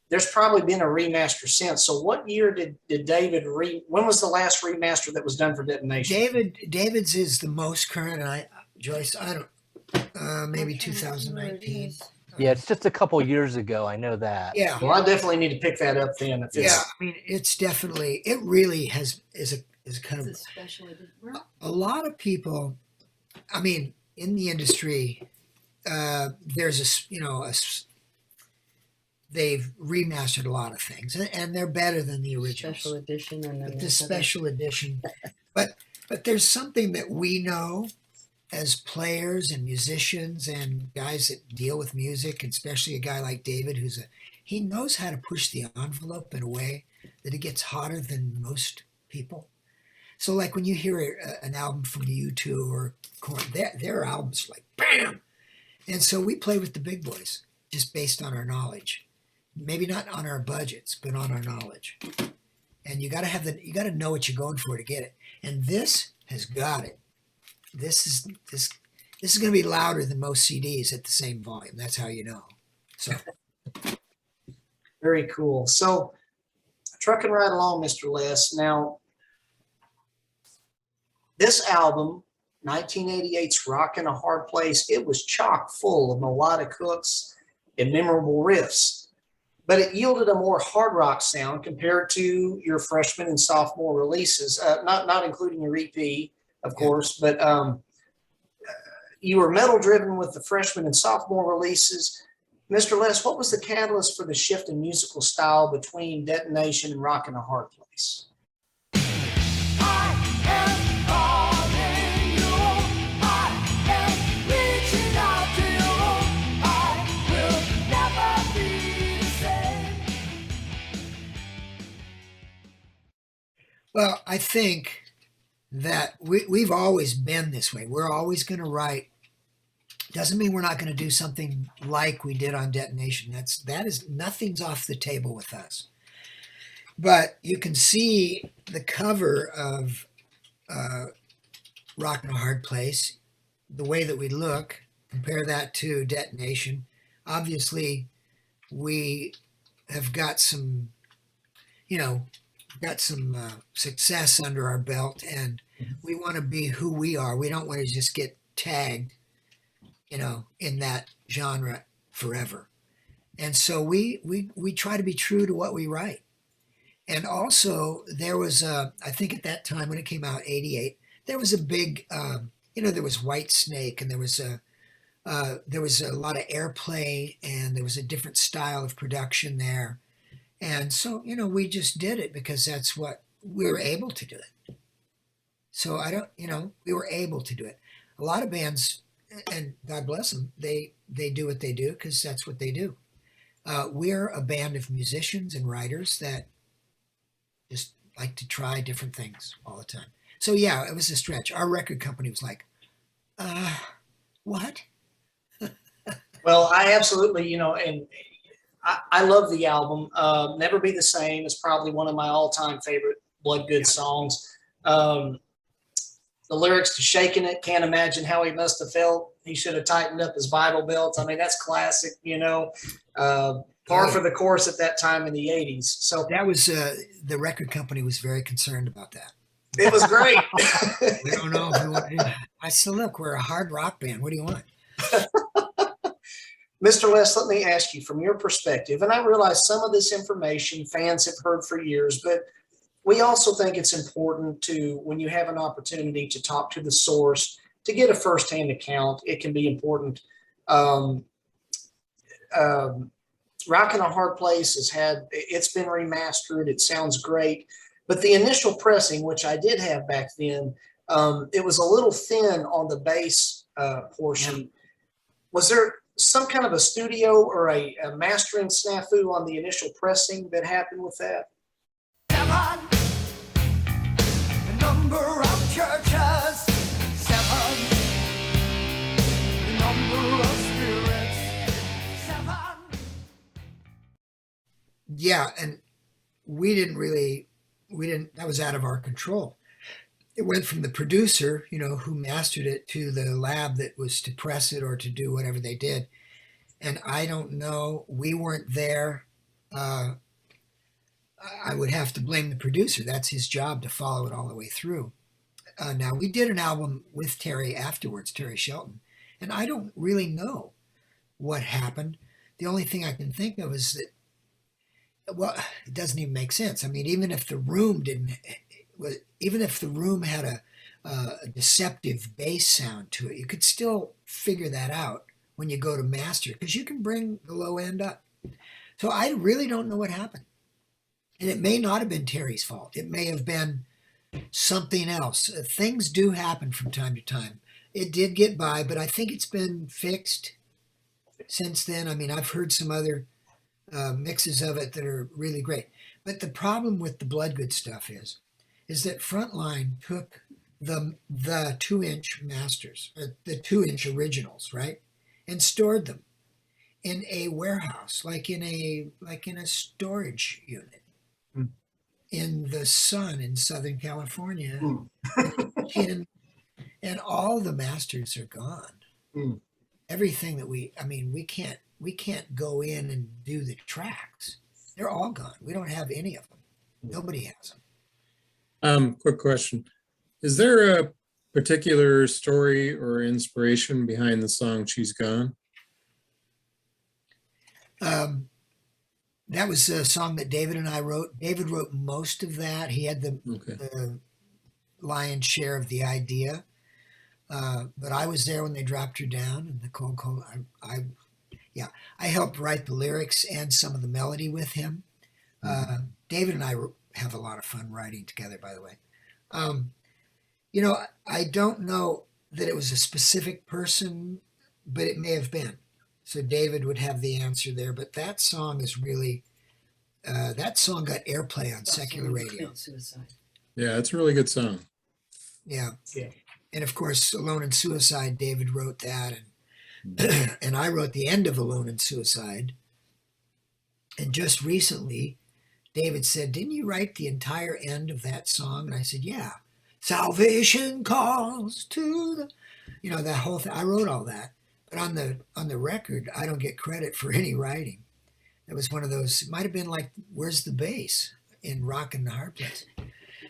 there's probably been a remaster since. So what year did David when was the last remaster that was done for Detonation? David's is the most current. Joyce, I don't, maybe 2019. Yeah, it's just a couple years ago. I know that. Yeah. Well, I definitely need to pick that up then. If it's, Yeah, I mean, it really is a kind of It's a special edition. a lot of people. I mean, in the industry, there's they've remastered a lot of things, and they're better than the originals. Special edition, and then The special edition, but there's something that we know as players and musicians and guys that deal with music, and especially a guy like David, he knows how to push the envelope in a way that it gets hotter than most people. So like when you hear an album from U2 or Korn, their albums like bam. And so we play with the big boys just based on our knowledge. Maybe not on our budgets, but on our knowledge. And you got to know what you're going for to get it. And this has got it. This is going to be louder than most CDs at the same volume. That's how you know. So Very cool. So trucking right along, Mr. Les. Now, this album, 1988's Rockin' a Hard Place, it was chock full of melodic hooks and memorable riffs, but it yielded a more hard rock sound compared to your freshman and sophomore releases, not including your EP, of course, but you were metal driven with the freshman and sophomore releases. Mr. Les, what was the catalyst for the shift in musical style between Detonation and Rockin' a Hard Place? Well, I think that we've always been this way. We're always going to write. Doesn't mean we're not going to do something like we did on Detonation. That is nothing's off the table with us. But you can see the cover of Rockin' a Hard Place, the way that we look. Compare that to Detonation. Obviously, we have got some, success under our belt, and we want to be who we are. We don't want to just get tagged, in that genre forever. And so we try to be true to what we write. And also there was I think at that time when it came out, 88, there was a big, there was White Snake, and there was a lot of airplay, and there was a different style of production there. And so, we just did it because that's what we were able to do it. So we were able to do it. A lot of bands, and God bless them, they do what they do because that's what they do. We're a band of musicians and writers that just like to try different things all the time. So yeah, it was a stretch. Our record company was like, what? Well, I absolutely, and I love the album. Never Be the Same is probably one of my all-time favorite Bloodgood songs. The lyrics to Shaking It, can't imagine how he must have felt. He should have tightened up his Bible belt. I mean, that's classic, par for the course at that time in the 80s. So that was, the record company was very concerned about that. it was great. We don't know if we want to do that. I said, look, we're a hard rock band. What do you want? Mr. Les, let me ask you from your perspective, and I realize some of this information fans have heard for years, but we also think it's important to, when you have an opportunity to talk to the source, to get a firsthand account. It can be important. Rockin' a Hard Place it's been remastered. It sounds great. But the initial pressing, which I did have back then, it was a little thin on the bass portion. Yeah. Was there some kind of a studio or a mastering snafu on the initial pressing that happened with that? Seven, the number of churches. Seven, the number of spirits. Seven. Yeah, and that was out of our control. It went from the producer, who mastered it, to the lab that was to press it or to do whatever they did. And I don't know, we weren't there. I would have to blame the producer. That's his job to follow it all the way through. Now, we did an album with Terry afterwards, Terry Shelton, and I don't really know what happened. The only thing I can think of is that, well, it doesn't even make sense. I mean, even if the room had a deceptive bass sound to it, you could still figure that out when you go to master, because you can bring the low end up. So I really don't know what happened. And it may not have been Terry's fault. It may have been something else. Things do happen from time to time. It did get by, but I think it's been fixed since then. I mean, I've heard some other mixes of it that are really great. But the problem with the Bloodgood stuff is that Frontline took the 2-inch masters, the 2-inch originals, right, and stored them. in a warehouse, like in a storage unit Mm. in the sun in Southern California. Mm. And all the masters are gone. Mm. Everything that we can't go in and do the tracks. They're all gone. We don't have any of them. Nobody has them. Quick question. Is there a particular story or inspiration behind the song She's Gone? That was a song that David and I wrote. David wrote most of that. He had Okay. the lion's share of the idea. But I was there when they dropped her down, and the cold. I helped write the lyrics and some of the melody with him. David and I have a lot of fun writing together, by the way. I don't know that it was a specific person, but it may have been. So David would have the answer there. But that song is really, that song got airplay on secular radio. Yeah, it's a really good song. Yeah. Yeah. And of course, Alone in Suicide, David wrote that. And, and I wrote the end of Alone in Suicide. And just recently, David said, "Didn't you write the entire end of that song?" And I said, "Yeah. Salvation calls to the, that whole thing. I wrote all that. But on the record, I don't get credit for any writing. It was one of those, it might have been like, Where's the Bass in Rockin' the Hard Place?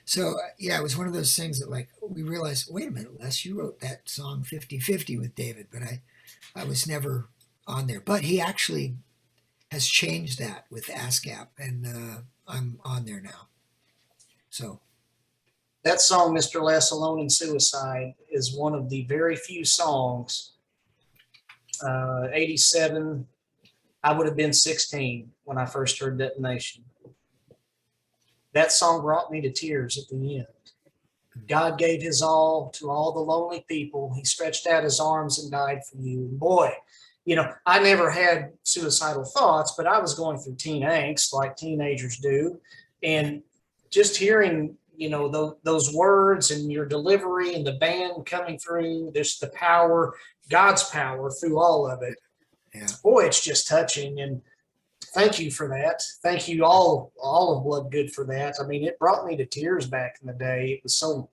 So, yeah, it was one of those things that, like, we realized, wait a minute, Les, you wrote that song 50-50 with David, but I was never on there. But he actually has changed that with ASCAP, and I'm on there now. So, That song, Mr. Les, Alone in Suicide, is one of the very few songs. 87, I would have been 16 when I first heard Detonation. That song brought me to tears at the end. God gave his all to all the lonely people. He stretched out his arms and died for you. Boy, I never had suicidal thoughts, but I was going through teen angst like teenagers do. And just hearing, those words and your delivery and the band coming through, there's the power, God's power through all of it. yeah. Boy, it's just touching. And thank you for that. Thank you all of Bloodgood for that. I mean, it brought me to tears back in the day. It was so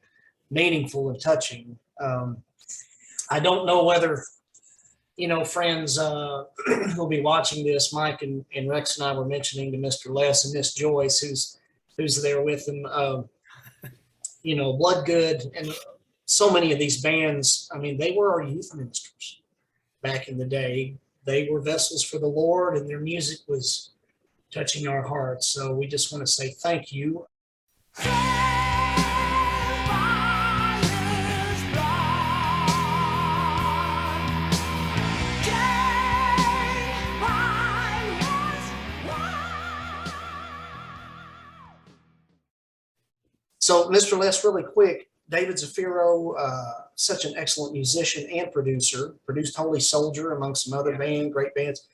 meaningful and touching. I don't know whether, friends who'll be watching this, Mike and Rex and I were mentioning to Mr. Les and Miss Joyce, who's there with them, Bloodgood and so many of these bands. I mean, they were our youth ministers back in the day. They were vessels for the Lord, and their music was touching our hearts. So we just want to say thank you. So, Mr. Les, really quick, David Zafiro, such an excellent musician and producer, produced Holy Soldier among some other great bands.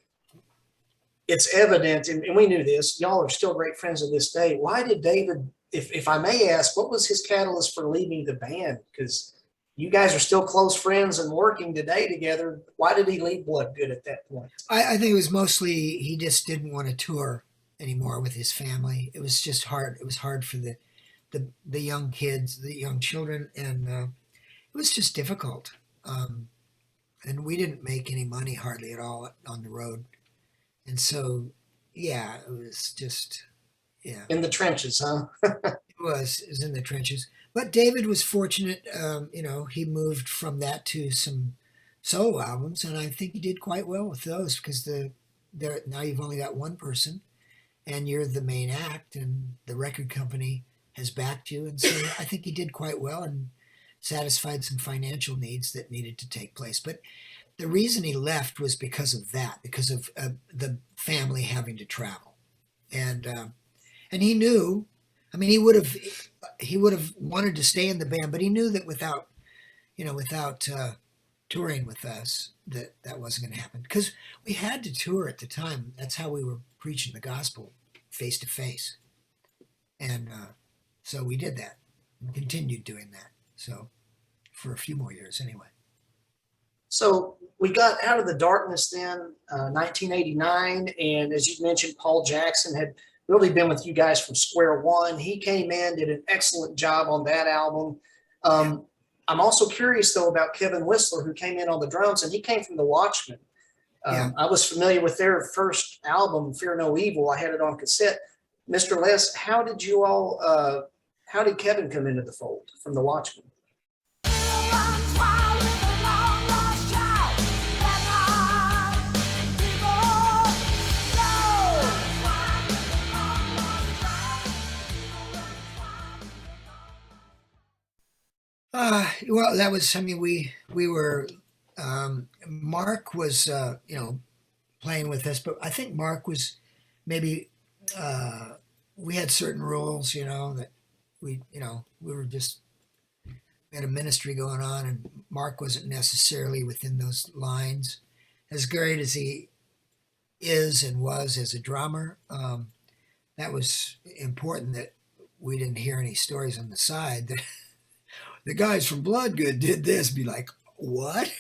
It's evident, and we knew this, y'all are still great friends to this day. Why did David, if I may ask, what was his catalyst for leaving the band? Because you guys are still close friends and working today together. Why did he leave Bloodgood at that point? I think it was mostly he just didn't want to tour anymore with his family. It was just hard. It was hard for the young kids, the young children, and it was just difficult. And we didn't make any money hardly at all on the road. And so, yeah, it was just, yeah. In the trenches, huh? It was in the trenches. But David was fortunate. He moved from that to some solo albums, and I think he did quite well with those because now you've only got one person, and you're the main act, and the record company has backed you, and so I think he did quite well and satisfied some financial needs that needed to take place. But the reason he left was because of that, because of the family having to travel, and he knew. I mean, he would have wanted to stay in the band, but he knew that without touring with us, that wasn't going to happen because we had to tour at the time. That's how we were preaching the gospel face to face, and so we did that. We continued doing that. So for a few more years, anyway. So we got out of the darkness then, 1989. And as you mentioned, Paul Jackson had really been with you guys from square one. He came in, did an excellent job on that album. I'm also curious, though, about Kevin Whistler, who came in on the drums, and he came from the Watchmen. Yeah. I was familiar with their first album, Fear No Evil. I had it on cassette. Mr. Les, how did Kevin come into the fold from the Watchmen? Well, that was, I mean, we were, Mark was, playing with us, but I think Mark was maybe, we had certain rules, that we were just, we had a ministry going on, and Mark wasn't necessarily within those lines. As great as he is and was as a drummer, that was important that we didn't hear any stories on the side that the guys from Bloodgood did this. Be like, what?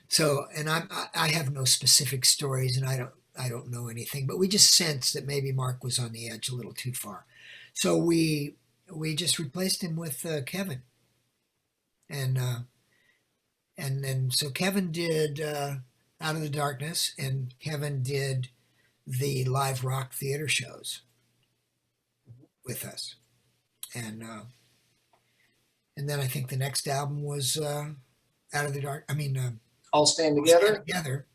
So, and I have no specific stories, and I don't know anything, but we just sensed that maybe Mark was on the edge a little too far. So we just replaced him with Kevin, and then so Kevin did Out of the Darkness, and Kevin did the live rock theater shows with us, and then I think the next album was Out of the Dark. I mean, All Stand All Stand Together? Together.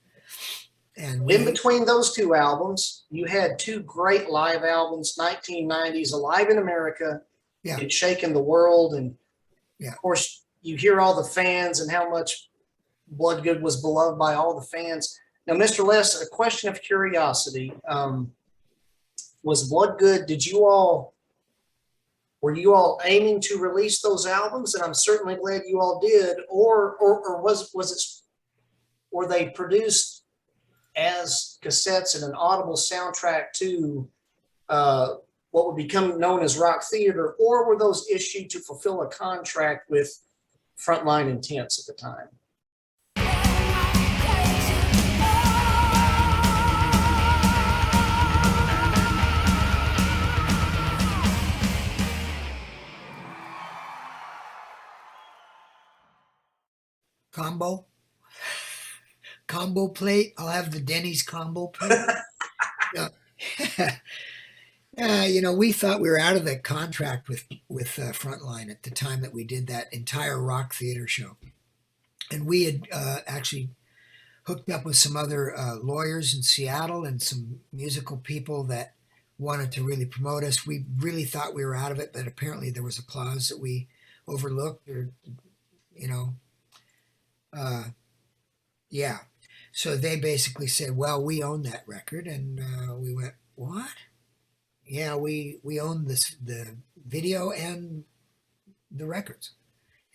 And In between those two albums, you had two great live albums, 1990s, Alive in America, Yeah. and Shaking the World. And Yeah. of course, you hear all the fans and how much Bloodgood was beloved by all the fans. Now, Mr. Les, a question of curiosity. Was Bloodgood, were you all aiming to release those albums? And I'm certainly glad you all did. Or were they produced as cassettes and an audible soundtrack to what would become known as rock theater, or were those issued to fulfill a contract with Frontline Intense at the time? Combo plate. I'll have the Denny's combo plate. We thought we were out of the contract with Frontline at the time that we did that entire rock theater show, and we had actually hooked up with some other lawyers in Seattle and some musical people that wanted to really promote us. We really thought we were out of it, but apparently there was a clause that we overlooked, or yeah. So they basically said, well, we own that record. And we went, what? Yeah, we own the video and the records.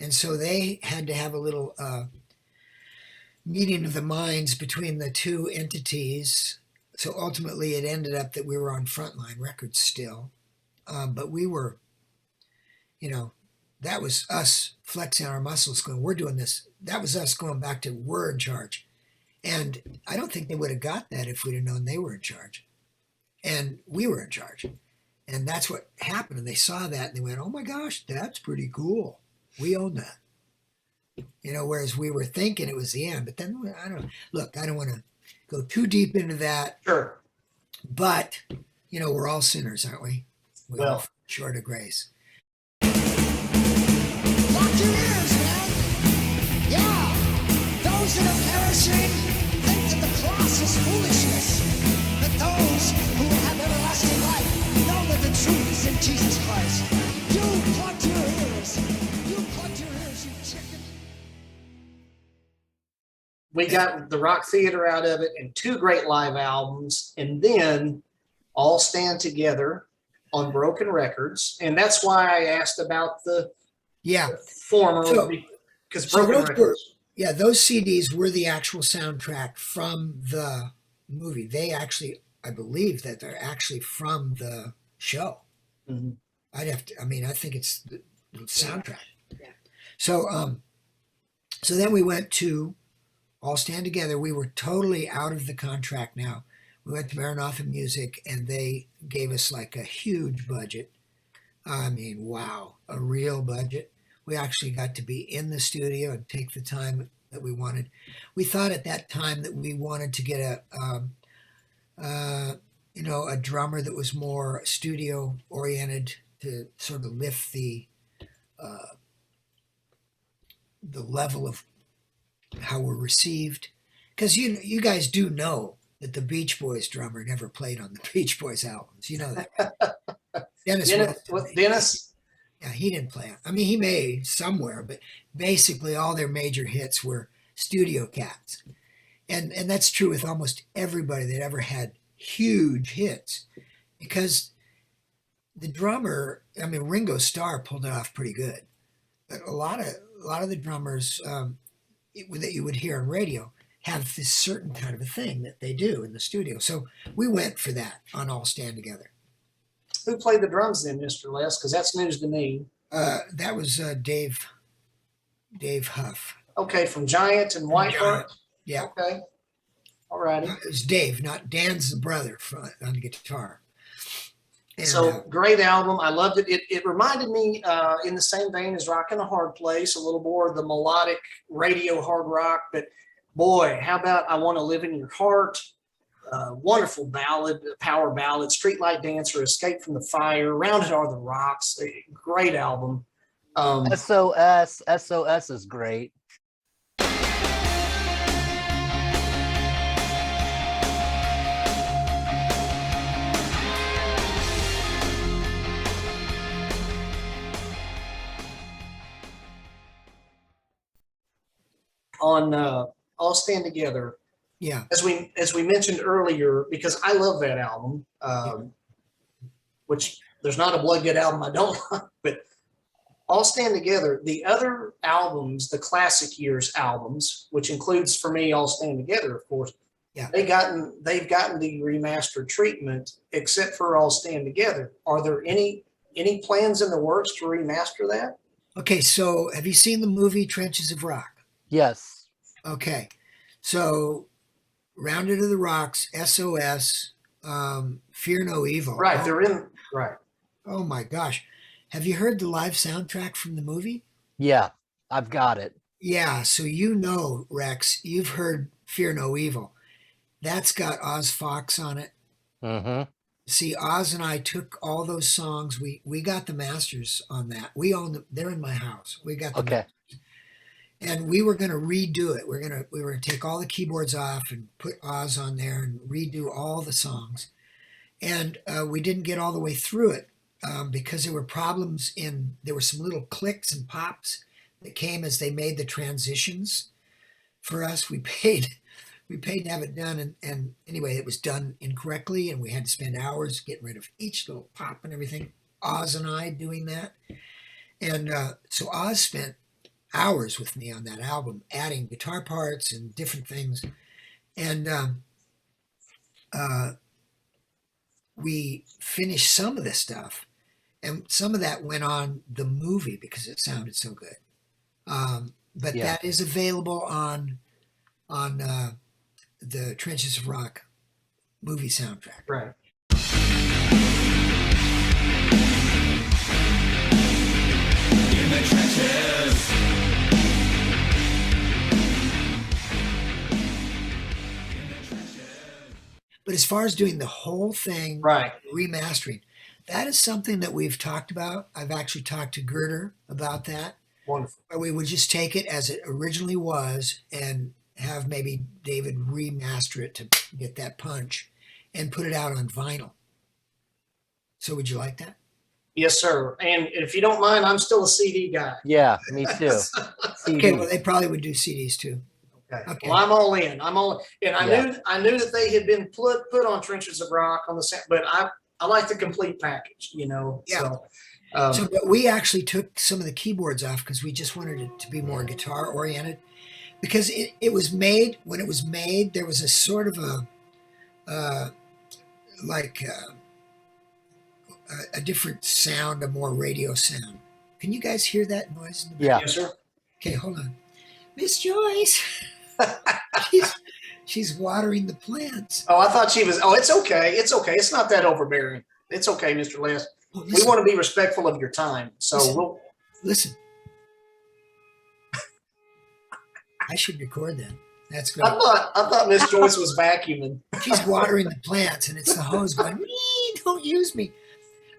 And so they had to have a little meeting of the minds between the two entities. So ultimately it ended up that we were on Frontline Records still. But we were, that was us flexing our muscles going, we're doing this. That was us going back to we're in charge. And I don't think they would have got that if we'd have known they were in charge. And we were in charge. And that's what happened. And they saw that and they went, oh my gosh, that's pretty cool. We own that. Whereas we were thinking it was the end. But then I don't want to go too deep into that. Sure. But, we're all sinners, aren't we? We're Well. all short of grace. Lock your ears, man. Yeah. Those that are perishing think that the cross is foolishness. But those who will have everlasting life know that the truth is in Jesus Christ. You plug your ears. You plug your ears, you chicken. We got the rock theater out of it and two great live albums, and then All Stand Together on Broken Records. And that's why I asked about the Yeah. former, So- because so Broken those Records. Yeah, those CDs were the actual soundtrack from the movie. They actually, I believe that they're actually from the show. Mhm. I think it's the soundtrack. Yeah. So, so then we went to All Stand Together, we were totally out of the contract now. We went to Maranatha Music and they gave us like a huge budget. I mean, wow, a real budget. We actually got to be in the studio and take the time that we wanted. We thought at that time that we wanted to get a drummer that was more studio oriented to sort of lift the level of how we're received. Because you guys do know that the Beach Boys drummer never played on the Beach Boys albums. You know that. Dennis? Yeah, he didn't play. I mean, he may somewhere, but basically all their major hits were studio cats. And that's true with almost everybody that ever had huge hits, because the drummer, I mean, Ringo Starr pulled it off pretty good, but a lot of the drummers that you would hear on radio have this certain kind of a thing that they do in the studio. So we went for that on All Stand Together. Who played the drums then, Mr. Les? Because that's news to me. That was Dave Huff. Okay, from Giant and Whiteheart. Yeah. Okay. All righty. It was Dave, not Dan's the brother on the guitar. And, So great album. I loved it. It reminded me in the same vein as Rockin' a Hard Place, a little more of the melodic radio hard rock. But boy, how about I Want to Live in Your Heart? Wonderful ballad, power ballad, Streetlight Dancer, Escape from the Fire, Rounded Are the Rocks. A great album. SOS is great. On All Stand Together, yeah. as we mentioned earlier, because I love that album, which there's not a Bloodgood album I don't like, but All Stand Together, the other albums, the classic years albums, which includes for me All Stand Together, of course, yeah, they've gotten the remastered treatment, except for All Stand Together. Are there any plans in the works to remaster that? Okay, so have you seen the movie Trenches of Rock? Yes. Okay, so Rounded to the Rocks, SOS, Fear No Evil. Right, they're in. Right. Oh my gosh. Have you heard the live soundtrack from the movie? Yeah, I've got it. Yeah, so Rex, you've heard Fear No Evil. That's got Oz Fox on it. Mm-hmm. See, Oz and I took all those songs. We got the masters on that. We own them. They're in my house. We got them. Okay. And we were going to redo it. We were going to take all the keyboards off and put Oz on there and redo all the songs. And we didn't get all the way through it because there were problems there were some little clicks and pops that came as they made the transitions for us. We paid to have it done. And anyway, it was done incorrectly. And we had to spend hours getting rid of each little pop and everything. Oz and I doing that. And so Oz spent hours with me on that album, adding guitar parts and different things. And we finished some of this stuff, and some of that went on the movie because it sounded so good. But Yeah. that is available on the Trenches of Rock movie soundtrack. Right. In the trenches. But as far as doing the whole thing, Right. remastering, that is something that we've talked about. I've actually talked to Girder about that. Wonderful. Or we would just take it as it originally was and have maybe David remaster it to get that punch and put it out on vinyl. So would you like that? Yes, sir. And if you don't mind, I'm still a CD guy. Yeah, me too. CD. Okay, well, they probably would do CDs too. Okay. Okay. Well, I'm all in. And I Yeah. knew that they had been put on Trenches of Rock on the set, but I like the complete package, Yeah. So, So but we actually took some of the keyboards off because we just wanted it to be more guitar oriented. Because it was made, when it was made, there was a sort of a different sound, a more radio sound. Can you guys hear that noise in the back? Yeah. yes, sir. Okay, hold on. Miss Joyce. she's, she's watering the plants. Oh, I thought she was. Oh, it's okay. It's okay. It's not that overbearing. It's okay, Mr. Les. Oh, We listen, want to be respectful of your time. So Listen. we'll. listen. I should record that. That's great. I thought Miss Joyce was vacuuming. She's watering the plants, and it's the hose going, "Wee, don't use me."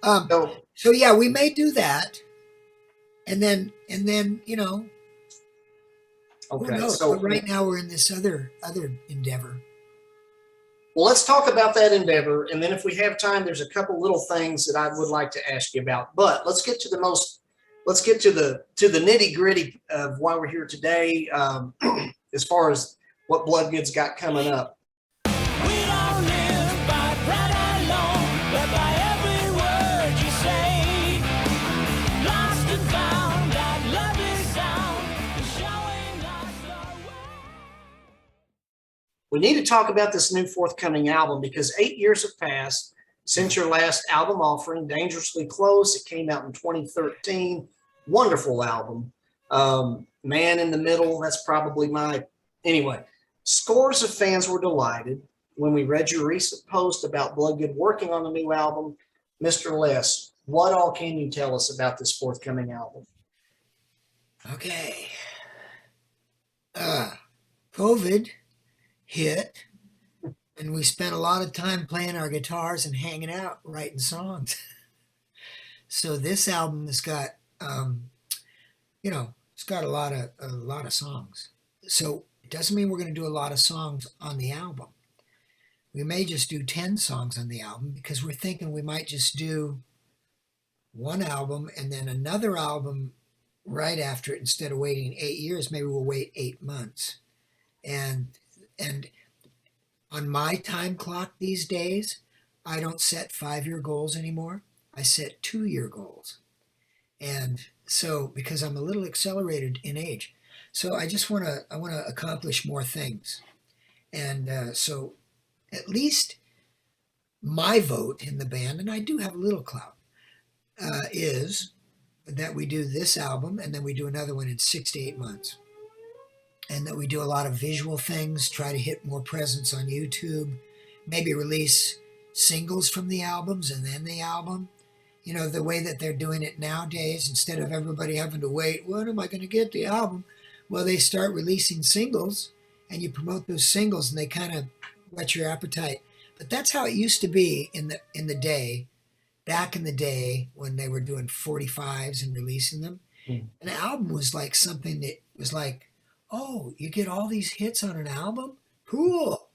So So yeah, we may do that, and then who okay. knows? So But right now we're in this other endeavor. well, let's talk about that endeavor, and then if we have time, there's a couple little things that I would like to ask you about. But let's get to the most. Let's get to the nitty gritty of why we're here today. As far as what Bloodgood's got coming up. We don't live by bread alone, but by every word you say. Lost and found, that lovely sound is showing us the way. We need to talk about this new forthcoming album because 8 years have passed since your last album offering, Dangerously Close. It came out in 2013. Wonderful album. Man in the Middle, that's probably anyway. Scores of fans were delighted when we read your recent post about Bloodgood working on a new album. Mr. Les, what all can you tell us about this forthcoming album? Okay. COVID hit, and we spent a lot of time playing our guitars and hanging out, writing songs. So this album has got, it's got a lot of songs. So it doesn't mean we're going to do a lot of songs on the album. We may just do 10 songs on the album because we're thinking we might just do one album and then another album right after it. Instead of waiting 8 years, maybe we'll wait 8 months. And on my time clock these days, I don't set 5-year goals anymore. I set 2-year goals. And so, because I'm a little accelerated in age, so I want to accomplish more things. And so at least my vote in the band, and I do have a little clout, is that we do this album and then we do another one in 6 to 8 months. And that we do a lot of visual things, try to hit more presence on YouTube, maybe release singles from the albums and then the album. The way that they're doing it nowadays, instead of everybody having to wait, when am I going to get the album? Well, they start releasing singles and you promote those singles and they kind of whet your appetite. But that's how it used to be in the day, back in the day when they were doing 45s and releasing them. Mm. An album was like something that was like, oh, you get all these hits on an album? Cool.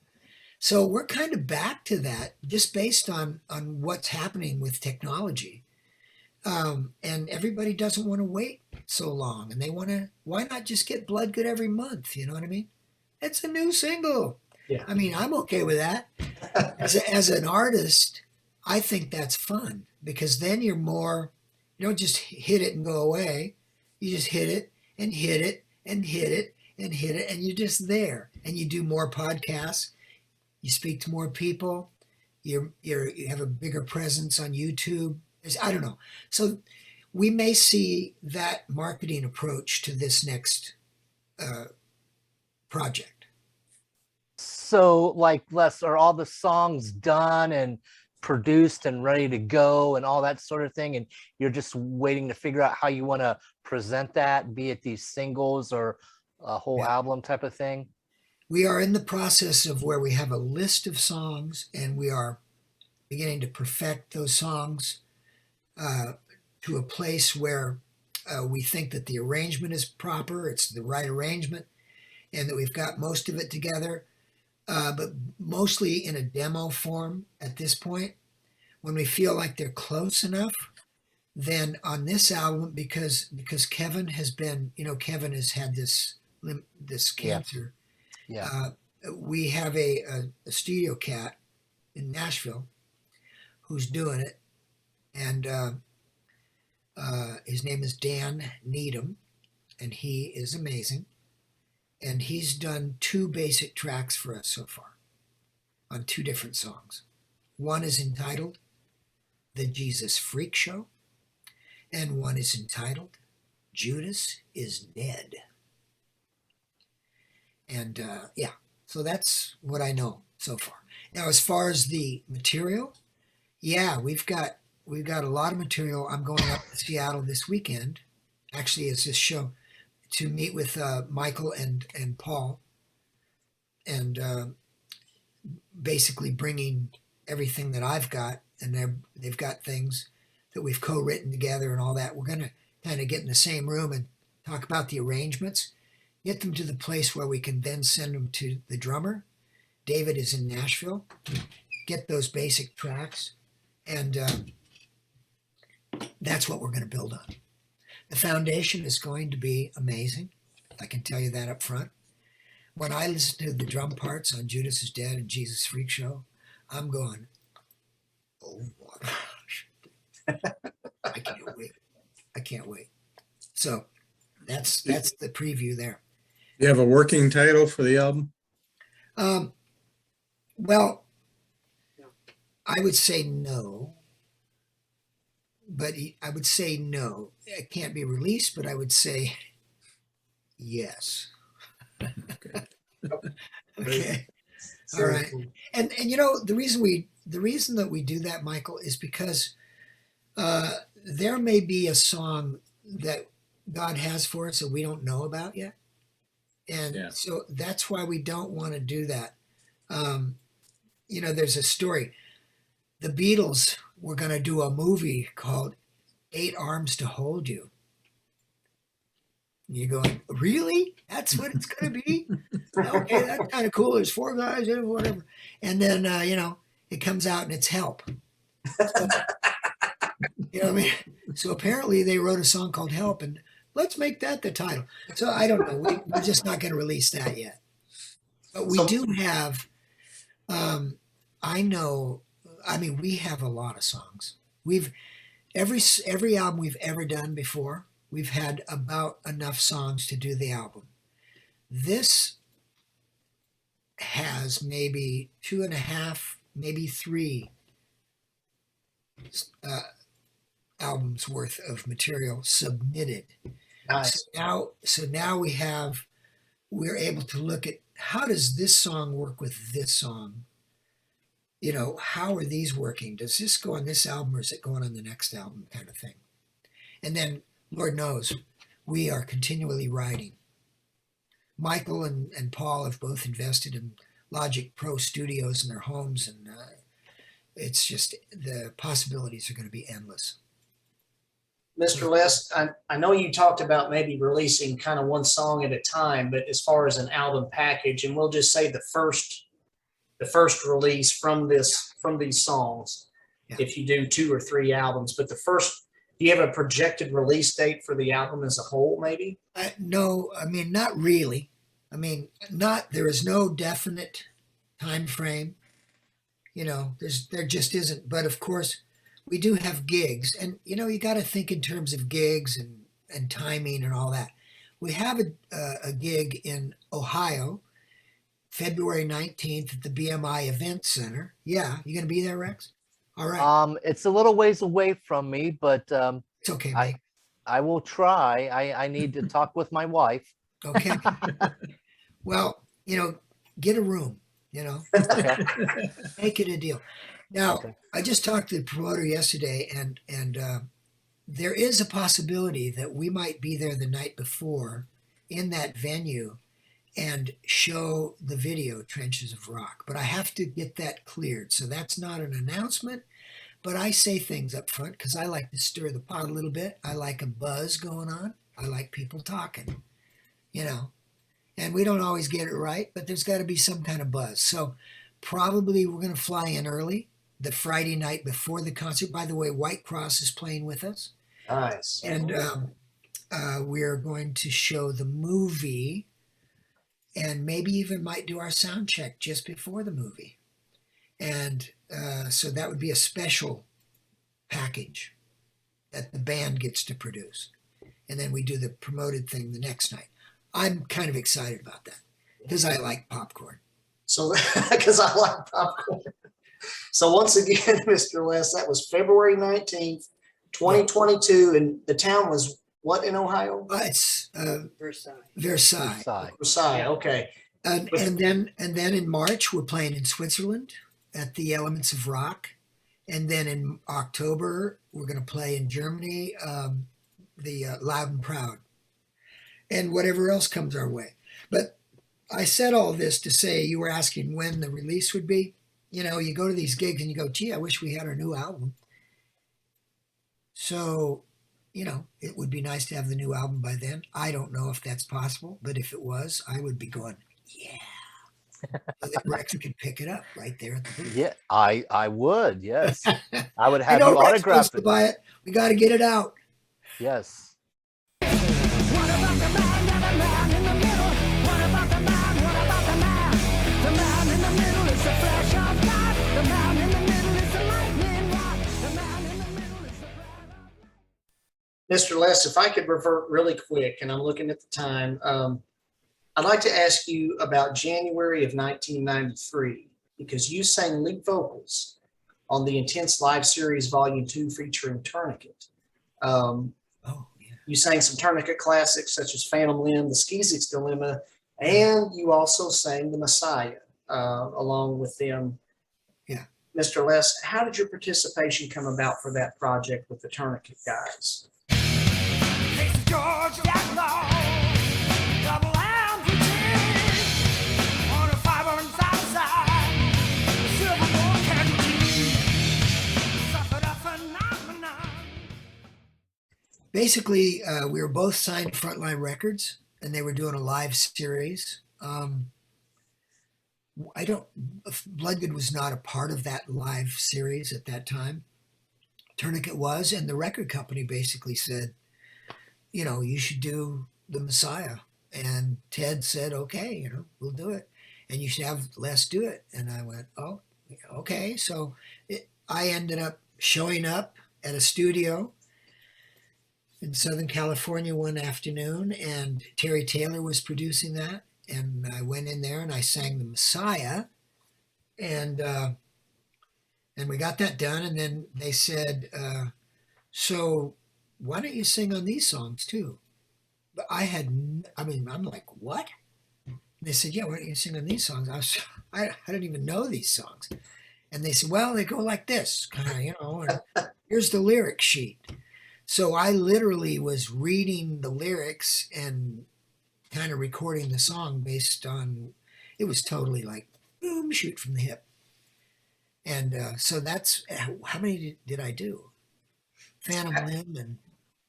So we're kind of back to that just based on what's happening with technology. And everybody doesn't want to wait so long. And they want to, why not just get Bloodgood every month? You know what I mean? It's a new single. Yeah. I mean, I'm okay with that. As an artist, I think that's fun because then you don't just hit it and go away. You just hit it and hit it and hit it and hit it. And you're just there. And you do more podcasts. You speak to more people. You have a bigger presence on YouTube. I don't know. So we may see that marketing approach to this next project. So, like, Les, are all the songs done and produced and ready to go and all that sort of thing? And you're just waiting to figure out how you want to present that, be it these singles or a whole album type of thing? We are in the process of where we have a list of songs and we are beginning to perfect those songs to a place where we think that the arrangement is proper, it's the right arrangement, and that we've got most of it together, but mostly in a demo form at this point. When we feel like they're close enough, then on this album, because Kevin has been, Kevin has had this cancer. Yeah. We have a studio cat in Nashville who's doing it, and his name is Dan Needham, and he is amazing. And he's done 2 basic tracks for us so far on 2 different songs. One is entitled The Jesus Freak Show, and one is entitled Judas is Dead. And So that's what I know so far. Now, as far as the material, yeah, we've got a lot of material. I'm going up to Seattle this weekend. Actually, it's this show to meet with Michael and Paul, and basically bringing everything that I've got, and they've got things that we've co-written together and all that. We're going to kind of get in the same room and talk about the arrangements, get them to the place where we can then send them to the drummer. David is in Nashville. Get those basic tracks, and that's what we're going to build on. The foundation is going to be amazing. I can tell you that up front. When I listen to the drum parts on Judas is Dead and Jesus Freak Show, I'm going, oh my gosh. I can't wait. I can't wait. So that's the preview there. You have a working title for the album? Well, I would say no. But I would say no. It can't be released, but I would say yes. Okay. Okay. All right. And you know, the reason that we do that, Michael, is because there may be a song that God has for us that we don't know about yet. And Yeah. so that's why we don't want to do that. You know, there's a story. The Beatles were going to do a movie called 8 Arms to Hold You. You're going, really? That's what it's going to be? Okay, that's kind of cool. There's 4 guys in it, whatever. And then, you know, it comes out and it's Help. So, you know what I mean? So apparently they wrote a song called Help, and let's make that the title. So I don't know. We're just not going to release that yet. But we do have, we have a lot of songs. We've every album we've ever done before, we've had about enough songs to do the album. This has maybe 2.5, maybe 3 albums worth of material submitted. Nice. So now we're able to look at how does this song work with this song? You know, how are these working? Does this go on this album or is it going on the next album, kind of thing? And then, Lord knows, we are continually writing. Michael and Paul have both invested in Logic Pro studios in their homes, and it's just the possibilities are going to be endless. Mr. Les, I know you talked about maybe releasing kind of one song at a time, but as far as an album package, and we'll just say the first release from these songs, Yeah. if you do 2 or 3 albums, but the first, do you have a projected release date for the album as a whole, maybe? No, I mean, not really. I mean, there is no definite time frame. You know, there just isn't. But of course, we do have gigs, and you know, you got to think in terms of gigs and timing and all that. We have a gig in Ohio, February 19th at the BMI Event Center. Yeah, you gonna be there, Rex? All right. It's a little ways away from me, but It's okay, Mike. I will try. I need to talk with my wife. Okay. Well, you know, get a room, you know, Okay. make it a deal. Now, Okay. I just talked to the promoter yesterday, and there is a possibility that we might be there the night before in that venue and show the video Trenches of Rock. But I have to get that cleared. So that's not an announcement, but I say things up front because I like to stir the pot a little bit. I like a buzz going on. I like people talking, you know, and we don't always get it right, but there's got to be some kind of buzz. So probably we're going to fly in early the Friday night before the concert. By the way, White Cross is playing with us. Nice. And we're going to show the movie and maybe even might do our sound check just before the movie. And so that would be a special package that the band gets to produce. And then we do the promoted thing the next night. I'm kind of excited about that because I like popcorn. So, because I like popcorn. So once again, Mr. Les, that was February 19th, 2022, and the town was what in Ohio? It's Versailles. Versailles. Side. Versailles. Okay. And then in March we're playing in Switzerland at the Elements of Rock, and then in October we're going to play in Germany, the Loud and Proud, and whatever else comes our way. But I said all this to say, you were asking when the release would be. You know, you go to these gigs and you go, gee, I wish we had our new album. So, you know, it would be nice to have the new album by then. I don't know if that's possible, but if it was, I would be going, yeah. So that Rex could pick it up right there at the booth. Yeah, I would. Yes, I would I have know you Rex autograph wants to it. buy it. We got to get it out. Yes. What about the man, the man in the middle? What about the man? What about the man? The man in the middle is the flesh of God. The man in the middle is the lightning rod. The man in the middle is the bread of life. Mr. Les, if I could revert really quick, and I'm looking at the time, I'd like to ask you about January of 1993, because you sang lead vocals on the Intense Live Series Volume 2 featuring Tourniquet. Oh, yeah. You sang some Tourniquet classics such as Phantom Limb, The Skeezik's Dilemma, and you also sang The Messiah along with them. Yeah. Mr. Les, how did your participation come about for that project with the Tourniquet guys? Case of George Outlaw, double amputee, on a fiber and outside, the silver ball casualty, suffered a phenomenon. Basically, we were both signed to Frontline Records, and they were doing a live series. Bloodgood was not a part of that live series at that time. Tourniquet was, and the record company basically said, you know, you should do The Messiah. And Ted said, okay, you know, we'll do it. And you should have Les do it. And I went, oh, okay. So I ended up showing up at a studio in Southern California one afternoon, and Terry Taylor was producing that. And I went in there and I sang The Messiah. And we got that done. And then they said, so why don't you sing on these songs too? But I'm like, what? And they said, yeah, why don't you sing on these songs? I didn't even know these songs. And they said, well, they go like this, kind of, you know, and here's the lyric sheet. So I literally was reading the lyrics and kind of recording the song based on, it was totally like, boom, shoot from the hip. And so that's, how many did I do? Phantom Limb and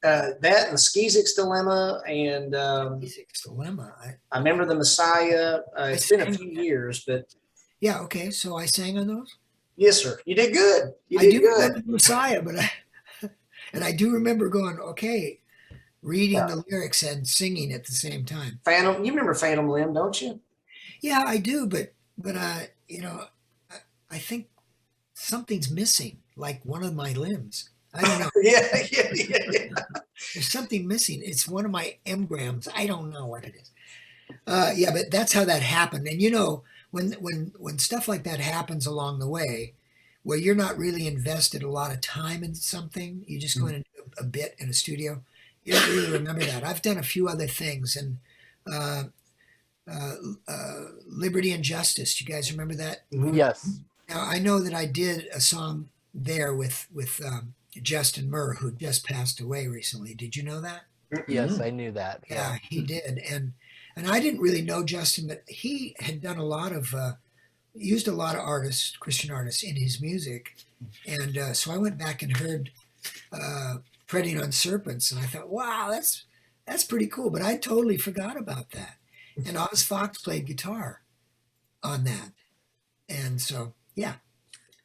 That and Skeezik's Dilemma, and Music's Dilemma. I remember The Messiah. It's been a few years, but Yeah, okay, so I sang on those. yes, sir. You did good. You I did do good. remember the Messiah, but I do remember going, okay, reading the lyrics and singing at the same time. Phantom, you remember Phantom Limb, don't you? Yeah, I do, but you know, I think something's missing, like one of my limbs. I don't know. Yeah. There's something missing. It's one of my engrams. I don't know what it is. Yeah, but that's how that happened. And you know, when stuff like that happens along the way, where you're not really invested a lot of time in something, you just go in and do a bit in a studio. You don't really remember that. I've done a few other things, and Liberty and Justice. You guys remember that? Yes. Now I know that I did a song there with Justin Murr, who just passed away recently. Did you know that? Yes, I knew that. Yeah, he did. And I didn't really know Justin, but he had done a lot of used a lot of artists, Christian artists, in his music. And so I went back and heard Treading on Serpents, and I thought, wow, that's pretty cool. But I totally forgot about that. And Oz Fox played guitar on that. And so, yeah.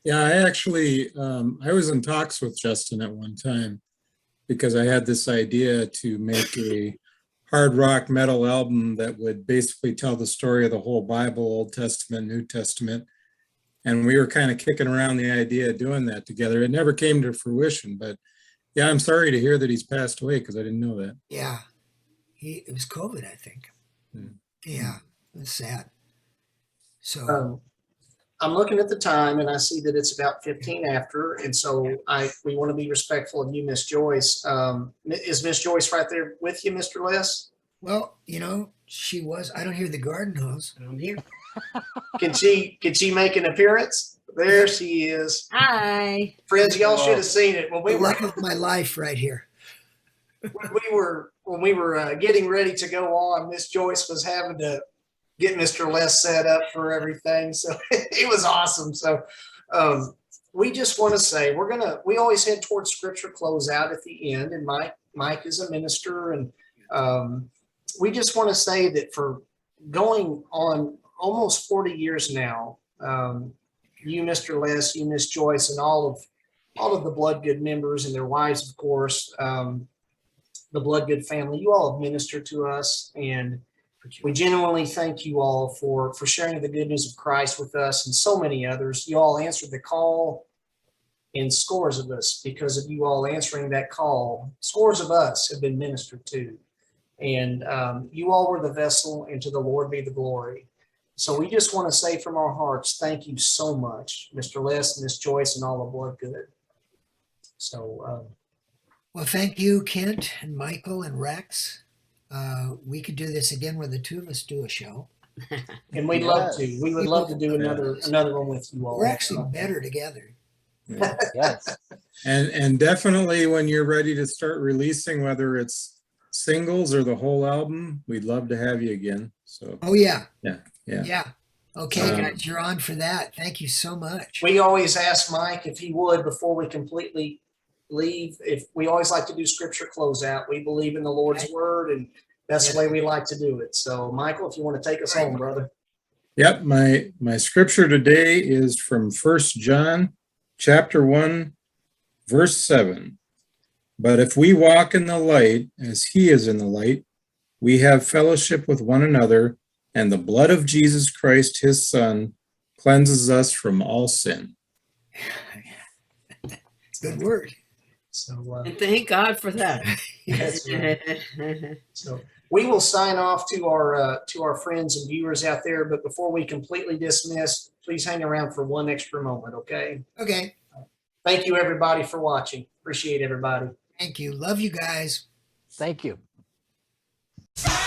Yeah, I actually, I was in talks with Justin at one time because I had this idea to make a hard rock metal album that would basically tell the story of the whole Bible, Old Testament, New Testament. And we were kind of kicking around the idea of doing that together. It never came to fruition, but yeah, I'm sorry to hear that he's passed away because I didn't know that. Yeah. It was COVID, I think. Yeah, it was sad. So I'm looking at the time and I see that it's about 15 after. And so we want to be respectful of you, Miss Joyce. Is Miss Joyce right there with you, Mr. Les? Well, she was. I don't hear the garden hose. I'm here. Can she make an appearance? There she is. Hi. Friends, y'all should have seen it when The love of my life right here. when we were getting ready to go on. Miss Joyce was having to get Mr. Les set up for everything, so it was awesome. So we just want to say we always head towards scripture closeout at the end, and Mike is a minister, and we just want to say that for going on almost 40 years now, you, Mr. Les, you, Miss Joyce, and all of the Bloodgood members and their wives, of course, the Bloodgood family, you all have ministered to us, and we genuinely thank you all for sharing the good news of Christ with us and so many others. You all answered the call, and scores of us, because of you all answering that call, scores of us have been ministered to. And you all were the vessel, and to the Lord be the glory. So we just want to say from our hearts, thank you so much, Mr. Les, Miss Joyce, and all of Bloodgood. So, well, thank you, Kent and Michael and Rex. We could do this again where the two of us do a show. and we'd love to. We would love to do another one with you all. We're actually better together. Yeah. Yes. And definitely when you're ready to start releasing, whether it's singles or the whole album, we'd love to have you again. So Oh yeah. yeah. Okay, guys, you're on for that. Thank you so much. We always ask Mike if he would, before we completely leave, if we always like to do scripture closeout. We believe in the Lord's word, and that's the way we like to do it. So Michael, if you want to take us home, brother. Yep. My scripture today is from 1 John chapter 1, verse 7. But if we walk in the light as he is in the light, we have fellowship with one another, and the blood of Jesus Christ, his son, cleanses us from all sin. Good word. So, And thank God for that. that's right. So we will sign off to our friends and viewers out there, but before we completely dismiss, please hang around for one extra moment, okay? Okay. Thank you, everybody, for watching. Appreciate everybody. Thank you. Love you guys. Thank you. Fire!